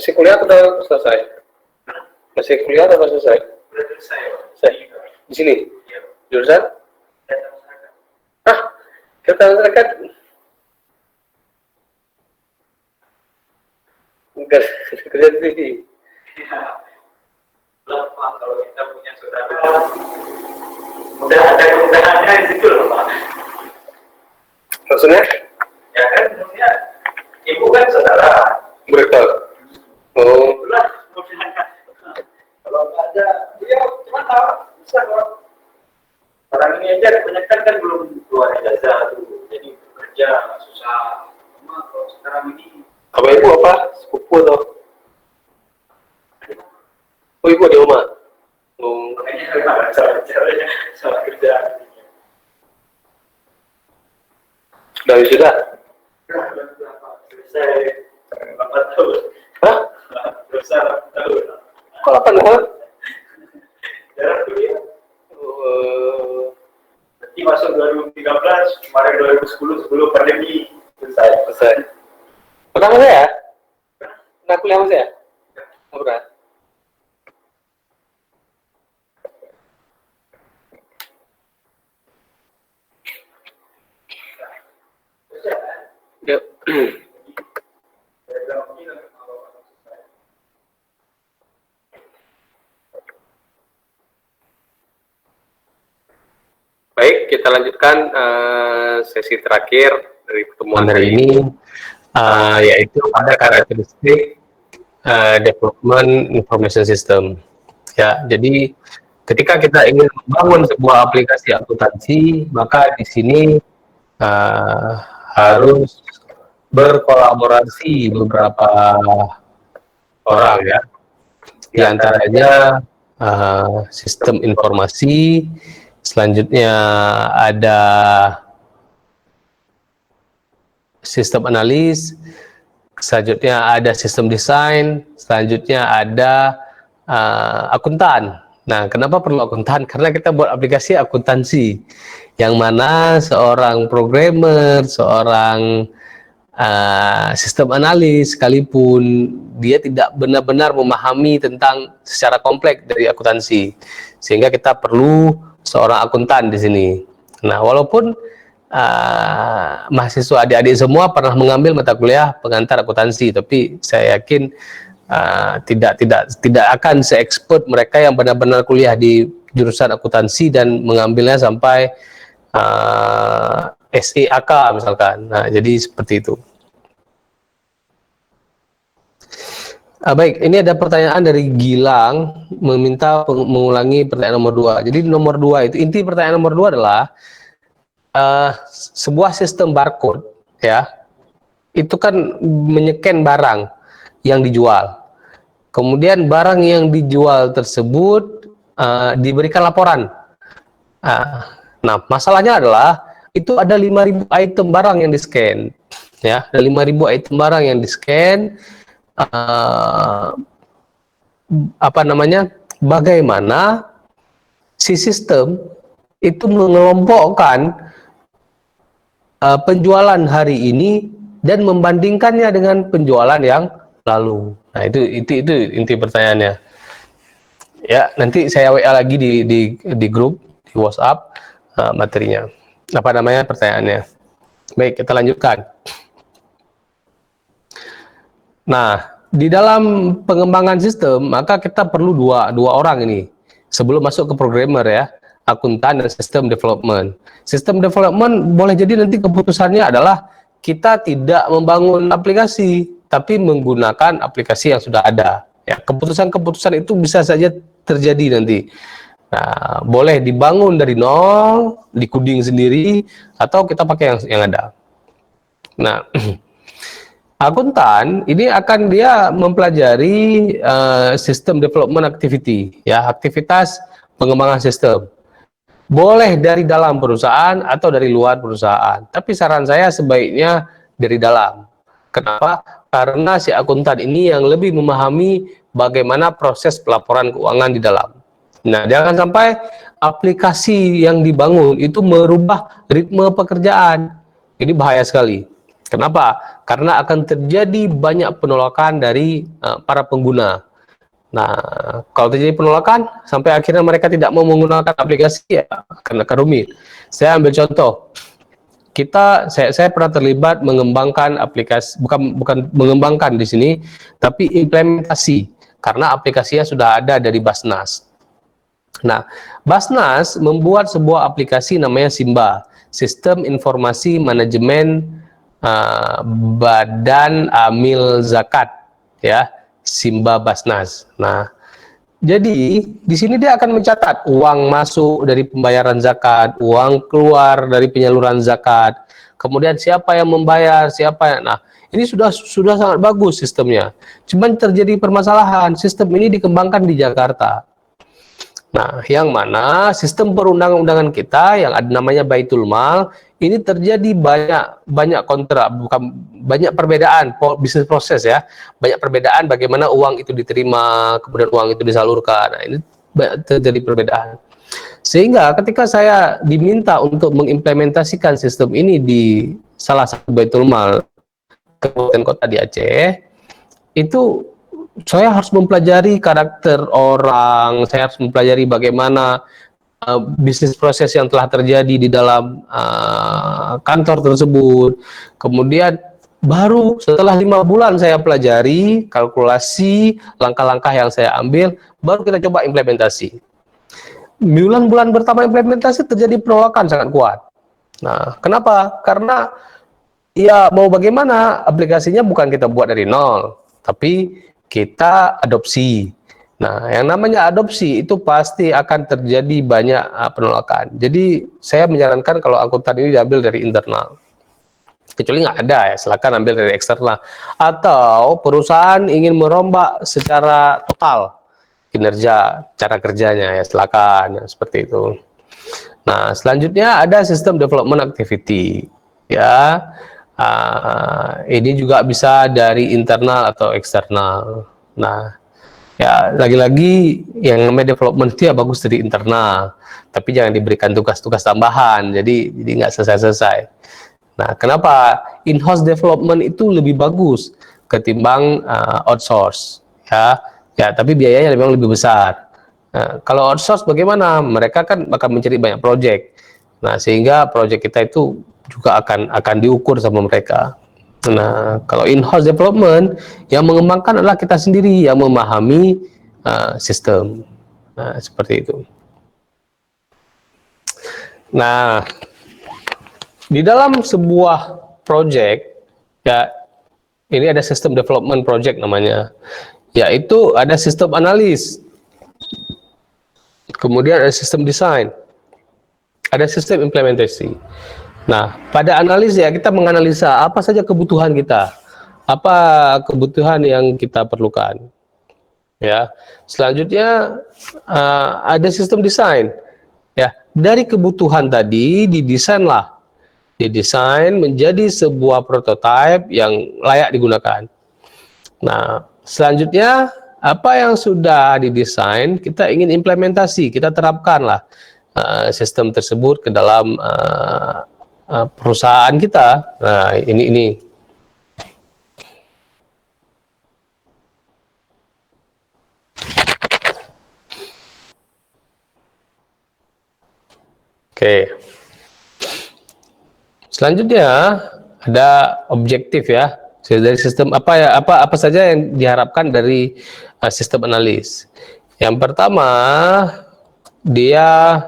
Masih kuliah atau selesai? Masih kuliah atau selesai? Selesai. Di sini? Jurusan? Kita masyarakat. Kerja di TV. Kalau kita punya saudara, udah ada kemudahannya di situ loh Pak. Maksudnya? Ya kan, maksudnya ibu kan saudara. Betul. Oh. Kalau nggak ada, dia cuma tahu bisa kok. Orang ini aja kebanyakan kan belum keluar ijazah tuh, jadi kerja susah. Cuma kalau sekarang ini. Apa ibu apa? Sepupu atau? Oh ibu di rumah. Oh. Makanya gimana caranya soal kerja. Sudah wisuda? Selesai 8 tahun. Hah? Selesai 8 tahun. Kok 8 tahun? Jarang kuliah. Nanti masuk 2013, kemarin 2010 sebelum pandemi selesai. Pernah sama saya? Pernah kuliah sama saya? Nggak pernah. Yuk. Baik, kita lanjutkan sesi terakhir dari pertemuan hari ini, yaitu pada karakteristik development information system. Ya, jadi ketika kita ingin membangun sebuah aplikasi akuntansi, maka di sini harus berkolaborasi beberapa orang ya, di antaranya sistem informasi, selanjutnya ada sistem analis, selanjutnya ada sistem desain, selanjutnya ada akuntan. Nah, kenapa perlu akuntan? Karena kita buat aplikasi akuntansi, yang mana seorang programmer, seorang sistem analis sekalipun dia tidak benar-benar memahami tentang secara kompleks dari akuntansi, sehingga kita perlu seorang akuntan di sini. Nah, walaupun mahasiswa adik-adik semua pernah mengambil mata kuliah pengantar akuntansi, tapi saya yakin tidak akan se-expert mereka yang benar-benar kuliah di jurusan akuntansi dan mengambilnya sampai SEAK misalkan. Nah, jadi seperti itu. Baik, ini ada pertanyaan dari Gilang meminta mengulangi pertanyaan nomor 2. Jadi nomor 2 itu, inti pertanyaan nomor 2 adalah sebuah sistem barcode ya, itu kan menyeken barang yang dijual. Kemudian barang yang dijual tersebut diberikan laporan. Nah, masalahnya adalah itu ada 5.000 item barang yang di-scan ya, ada 5.000 item barang yang di-scan. Bagaimana si sistem itu mengelompokkan penjualan hari ini dan membandingkannya dengan penjualan yang lalu. Nah, itu inti pertanyaannya. Ya, nanti saya WA lagi di grup di WhatsApp materinya. Apa namanya pertanyaannya? Baik, kita lanjutkan. Nah, di dalam pengembangan sistem, maka kita perlu dua orang ini sebelum masuk ke programmer ya, akuntan dan sistem development. Sistem development boleh jadi nanti keputusannya adalah kita tidak membangun aplikasi, tapi menggunakan aplikasi yang sudah ada. Ya, keputusan-keputusan itu bisa saja terjadi nanti. Nah, boleh dibangun dari nol, dikuding sendiri, atau kita pakai yang ada. Nah, akuntan ini akan dia mempelajari sistem development activity, ya, aktivitas pengembangan sistem. Boleh dari dalam perusahaan atau dari luar perusahaan, tapi saran saya sebaiknya dari dalam. Kenapa? Karena si akuntan ini yang lebih memahami bagaimana proses pelaporan keuangan di dalam. Nah, jangan sampai aplikasi yang dibangun itu merubah ritme pekerjaan. Ini bahaya sekali. Kenapa? Karena akan terjadi banyak penolakan dari para pengguna. Nah, kalau terjadi penolakan sampai akhirnya mereka tidak mau menggunakan aplikasi, ya akan rumit. Saya ambil contoh. Saya pernah terlibat mengembangkan aplikasi, bukan mengembangkan di sini, tapi implementasi, karena aplikasinya sudah ada dari Basnas. Nah, Basnas membuat sebuah aplikasi namanya SIMBA, Sistem Informasi Manajemen Badan Amil Zakat, ya, SIMBA Basnas. Nah, jadi di sini dia akan mencatat uang masuk dari pembayaran zakat, uang keluar dari penyaluran zakat, kemudian siapa yang membayar, siapa yang, nah ini sudah sangat bagus sistemnya. Cuman terjadi permasalahan, sistem ini dikembangkan di Jakarta. Nah, yang mana sistem perundang-undangan kita yang ada namanya Baitul Mal ini terjadi banyak kontra, bukan banyak perbedaan bisnis proses, ya. Banyak perbedaan bagaimana uang itu diterima, kemudian uang itu disalurkan. Nah, ini terjadi perbedaan. Sehingga ketika saya diminta untuk mengimplementasikan sistem ini di salah satu Baitul Mal kabupaten kota di Aceh, itu saya harus mempelajari karakter orang, saya harus mempelajari bagaimana bisnis proses yang telah terjadi di dalam kantor tersebut. Kemudian baru setelah 5 bulan saya pelajari, kalkulasi, langkah-langkah yang saya ambil, baru kita coba implementasi. Bulan-bulan pertama implementasi terjadi penolakan sangat kuat. Nah, kenapa? Karena ya mau bagaimana, aplikasinya bukan kita buat dari nol, tapi kita adopsi. Nah, yang namanya adopsi itu pasti akan terjadi banyak penolakan. Jadi saya menyarankan kalau akuntan ini diambil dari internal. Kecuali nggak ada, ya silakan ambil dari eksternal. Atau perusahaan ingin merombak secara total kinerja, cara kerjanya, ya silakan, ya, seperti itu. Nah, selanjutnya ada sistem development activity, ya. Ini juga bisa dari internal atau eksternal. Nah, ya lagi-lagi yang namanya development itu ya bagus dari internal, tapi jangan diberikan tugas-tugas tambahan, jadi nggak selesai-selesai. Nah, kenapa in-house development itu lebih bagus ketimbang outsource, ya, tapi biayanya memang lebih besar. Nah, kalau outsource bagaimana? Mereka kan akan mencari banyak project. Nah, sehingga project kita itu juga akan diukur sama mereka. Nah, kalau in-house development yang mengembangkan adalah kita sendiri yang memahami sistem. Nah, seperti itu. Nah, di dalam sebuah project, ya, ini ada sistem development project namanya, yaitu ada sistem analis, kemudian ada sistem desain, ada sistem implementasi. Nah, pada analis ya kita menganalisa apa saja kebutuhan kita, apa kebutuhan yang kita perlukan. Ya, selanjutnya ada sistem desain. Ya, dari kebutuhan tadi didesain menjadi sebuah prototipe yang layak digunakan. Nah, selanjutnya apa yang sudah didesain kita ingin implementasi, kita terapkanlah sistem tersebut ke dalam perusahaan kita. Nah, ini. Oke. Selanjutnya ada objektif, ya. Dari sistem apa saja yang diharapkan dari sistem analis. Yang pertama, dia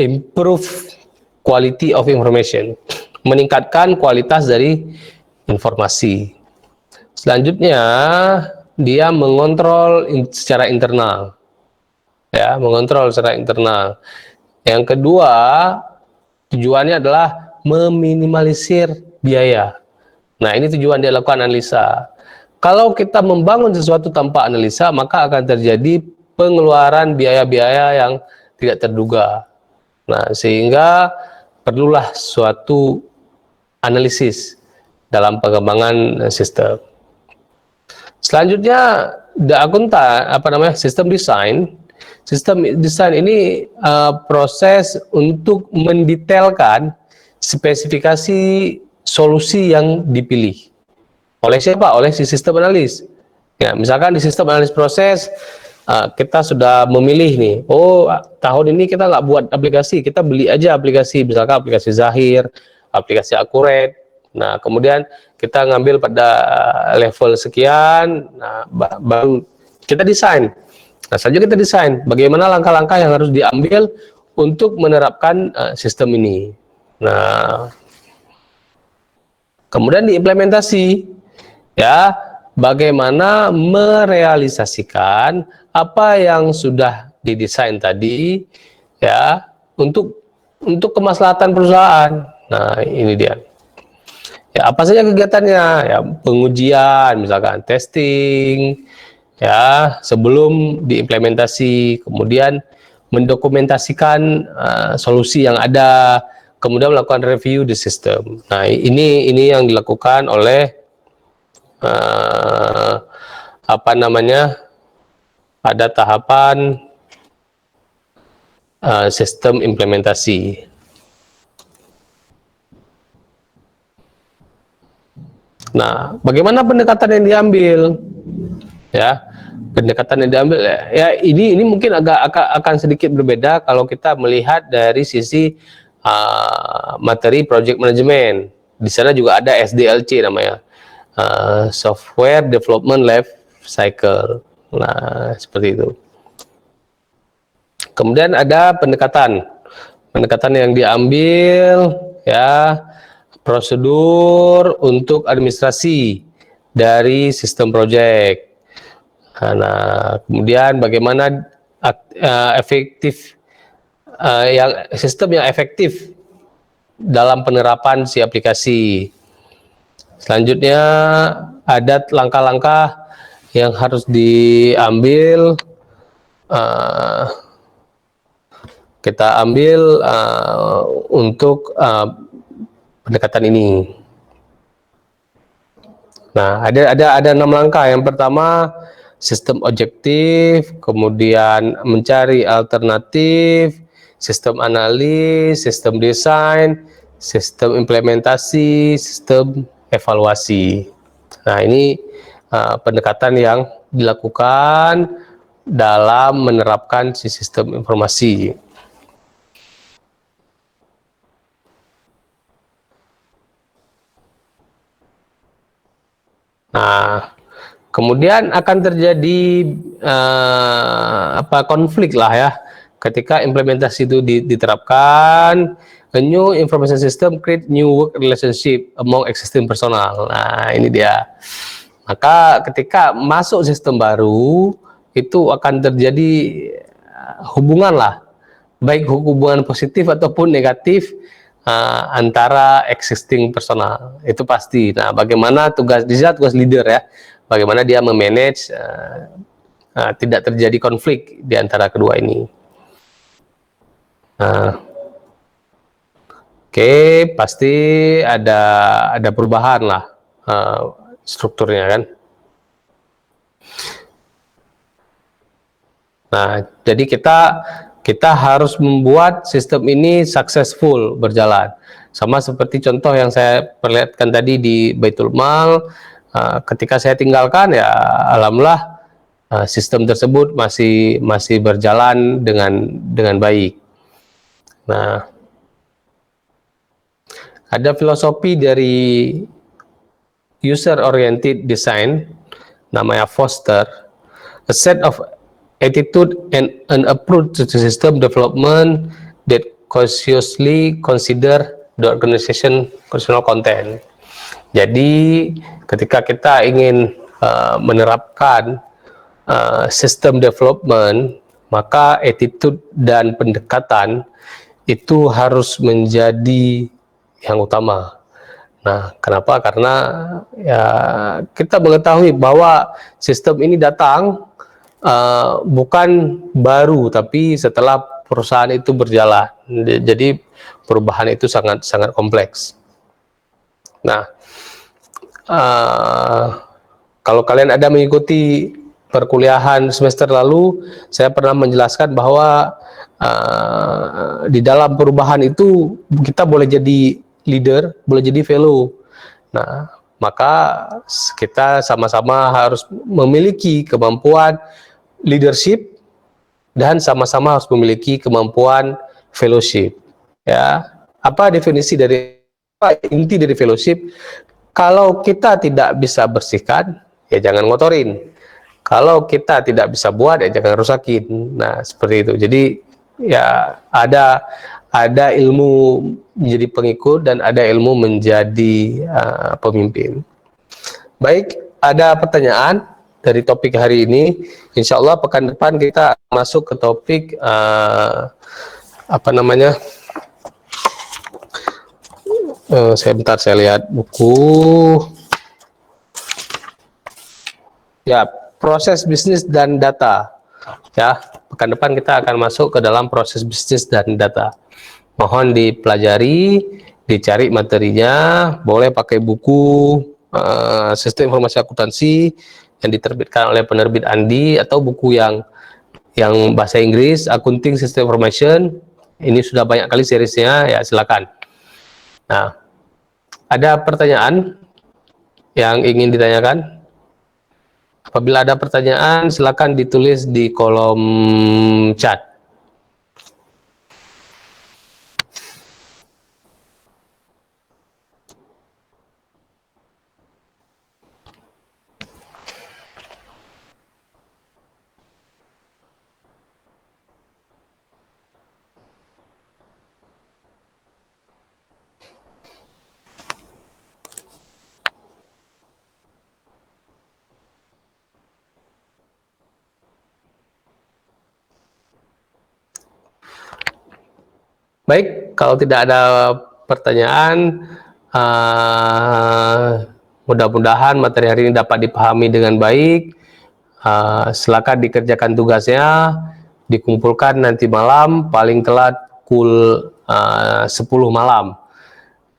improve quality of information, meningkatkan kualitas dari informasi. Selanjutnya, dia mengontrol secara internal, ya, mengontrol secara internal. Yang kedua, tujuannya adalah meminimalisir biaya. Nah, ini tujuan dia lakukan analisa. Kalau kita membangun sesuatu tanpa analisa, maka akan terjadi pengeluaran biaya-biaya yang tidak terduga. Nah, sehingga perlulah suatu analisis dalam pengembangan sistem. Selanjutnya, sistem desain. Sistem desain ini proses untuk mendetailkan spesifikasi solusi yang dipilih. Oleh siapa? Oleh si sistem analis. Ya, misalkan di sistem analis proses, kita sudah memilih nih, oh tahun ini kita nggak buat aplikasi, kita beli aja aplikasi, misalkan aplikasi Zahir, aplikasi Accurate. Nah, kemudian kita ngambil pada level sekian, nah, baru kita desain. Nah, saja kita desain bagaimana langkah-langkah yang harus diambil untuk menerapkan sistem ini. Nah, kemudian diimplementasi, ya, bagaimana merealisasikan apa yang sudah didesain tadi, ya, untuk kemaslahatan perusahaan. Nah, ini dia. Ya, apa saja kegiatannya? Ya, pengujian, misalkan testing, ya, sebelum diimplementasi, kemudian mendokumentasikan solusi yang ada, kemudian melakukan review di sistem. Nah, ini yang dilakukan oleh apa namanya, pada tahapan sistem implementasi. Nah, bagaimana pendekatan yang diambil? Ya, pendekatan yang diambil, ya ini mungkin akan sedikit berbeda kalau kita melihat dari sisi materi project management. Di sana juga ada SDLC namanya, software development life cycle. Nah, seperti itu. Kemudian ada pendekatan yang diambil, ya, prosedur untuk administrasi dari sistem project. Nah, kemudian bagaimana sistem yang efektif dalam penerapan si aplikasi. Selanjutnya ada langkah-langkah yang harus diambil, kita ambil untuk pendekatan ini. Nah, ada 6 langkah. Yang pertama, sistem objektif, kemudian mencari alternatif, sistem analis, sistem desain, sistem implementasi, sistem evaluasi. Nah, ini pendekatan yang dilakukan dalam menerapkan si sistem informasi. Nah, kemudian akan terjadi konflik lah ya ketika implementasi itu diterapkan. A new information system create new work relationship among existing personal. Nah, ini dia. Maka ketika masuk sistem baru itu akan terjadi hubungan lah, baik hubungan positif ataupun negatif antara existing personal, itu pasti. Nah, bagaimana tugas leader ya, bagaimana dia memanage tidak terjadi konflik di antara kedua ini. Oke, pasti ada perubahan lah strukturnya kan. Nah, jadi kita harus membuat sistem ini successful, berjalan. Sama seperti contoh yang saya perlihatkan tadi di Baitul Mal, ketika saya tinggalkan ya alhamdulillah sistem tersebut masih berjalan dengan baik. Nah, ada filosofi dari user oriented design namanya Foster, a set of attitude and an approach to system development that consciously consider the organizational content. Jadi ketika kita ingin menerapkan sistem development, maka attitude dan pendekatan itu harus menjadi yang utama. Nah, kenapa? Karena ya kita mengetahui bahwa sistem ini datang bukan baru, tapi setelah perusahaan itu berjalan. Jadi perubahan itu sangat kompleks. Nah, kalau kalian ada mengikuti perkuliahan semester lalu, saya pernah menjelaskan bahwa di dalam perubahan itu kita boleh jadi leader, boleh jadi fellow. Nah, maka kita sama-sama harus memiliki kemampuan leadership dan sama-sama harus memiliki kemampuan fellowship. Ya, apa definisi dari inti dari fellowship? Kalau kita tidak bisa bersihkan, ya jangan ngotorin. Kalau kita tidak bisa buat, ya jangan rusakin. Nah, seperti itu. Jadi ya ada ilmu menjadi pengikut dan ada ilmu menjadi pemimpin. Baik, ada pertanyaan dari topik hari ini. Insya Allah pekan depan kita masuk ke topik apa namanya? Sebentar saya lihat buku. Ya, proses bisnis dan data. Ya, pekan depan kita akan masuk ke dalam proses bisnis dan data. Mohon dipelajari, dicari materinya, boleh pakai buku Sistem Informasi Akuntansi yang diterbitkan oleh penerbit Andi atau buku yang bahasa Inggris, Accounting System Information. Ini sudah banyak kali seriesnya, ya silakan. Nah, ada pertanyaan yang ingin ditanyakan? Apabila ada pertanyaan, silakan ditulis di kolom chat. Baik, kalau tidak ada pertanyaan, mudah-mudahan materi hari ini dapat dipahami dengan baik. Silakan dikerjakan tugasnya, dikumpulkan nanti malam, paling telat pukul 10 malam.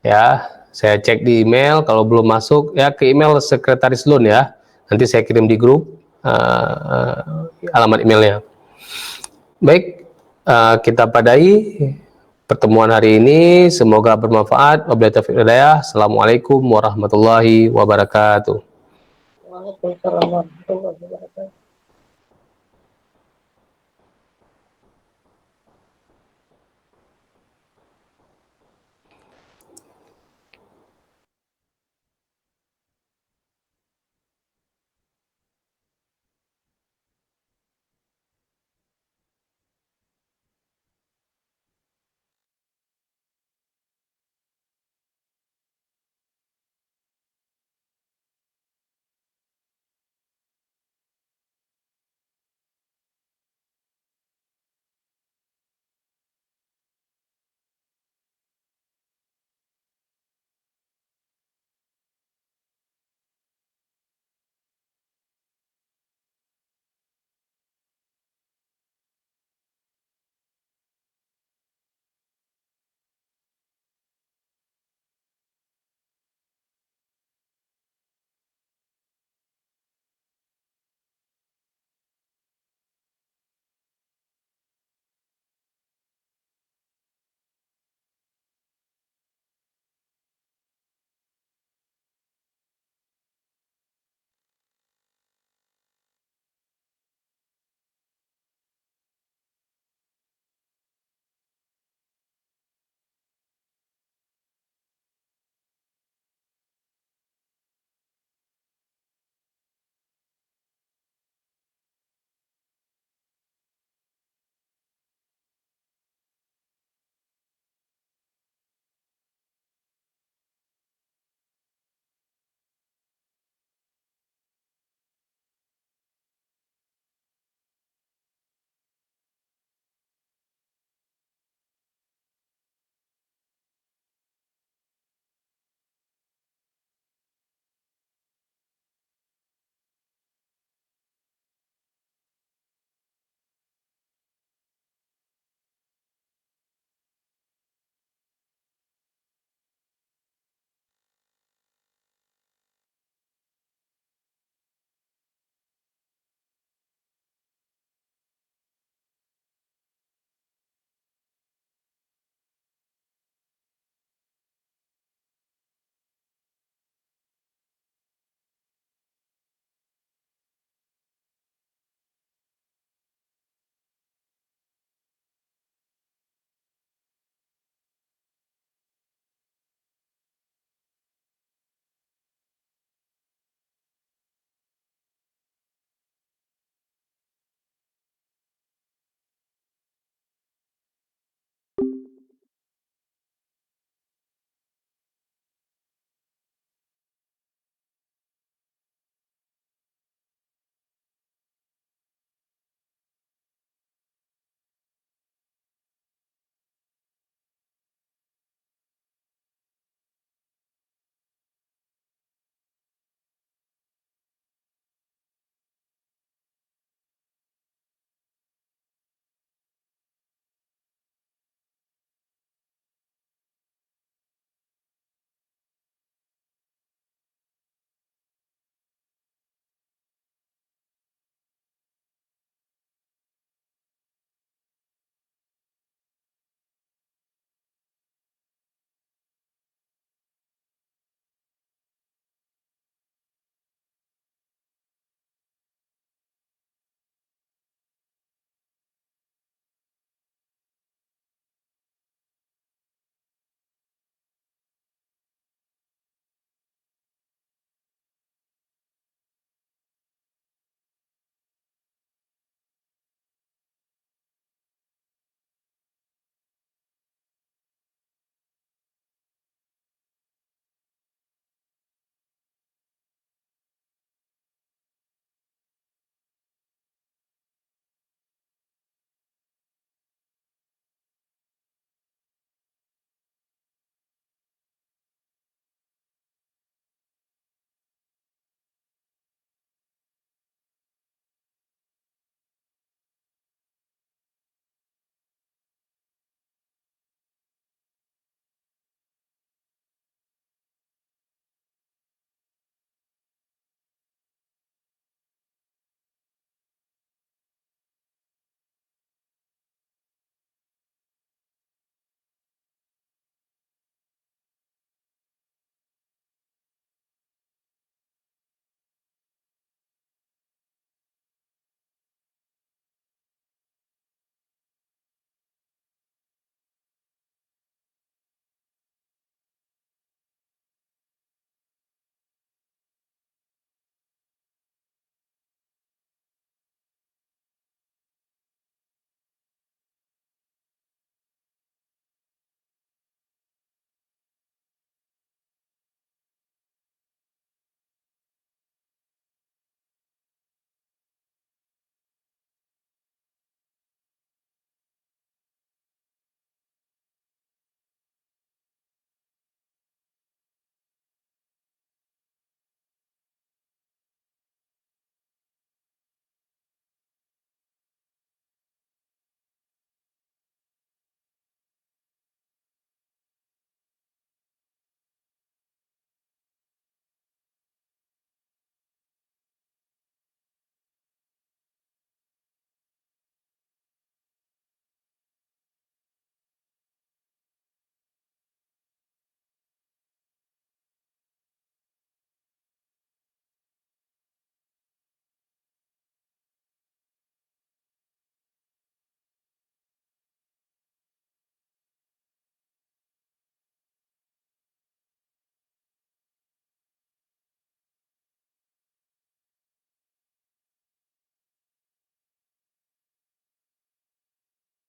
Ya, saya cek di email, kalau belum masuk, ya ke email Sekretaris Loan ya. Nanti saya kirim di grup alamat emailnya. Baik, kita padai pertemuan hari ini, semoga bermanfaat. Wabillahi taufiq wal hidayah. Assalamualaikum warahmatullahi wabarakatuh. Waalaikumsalam warahmatullahi wabarakatuh.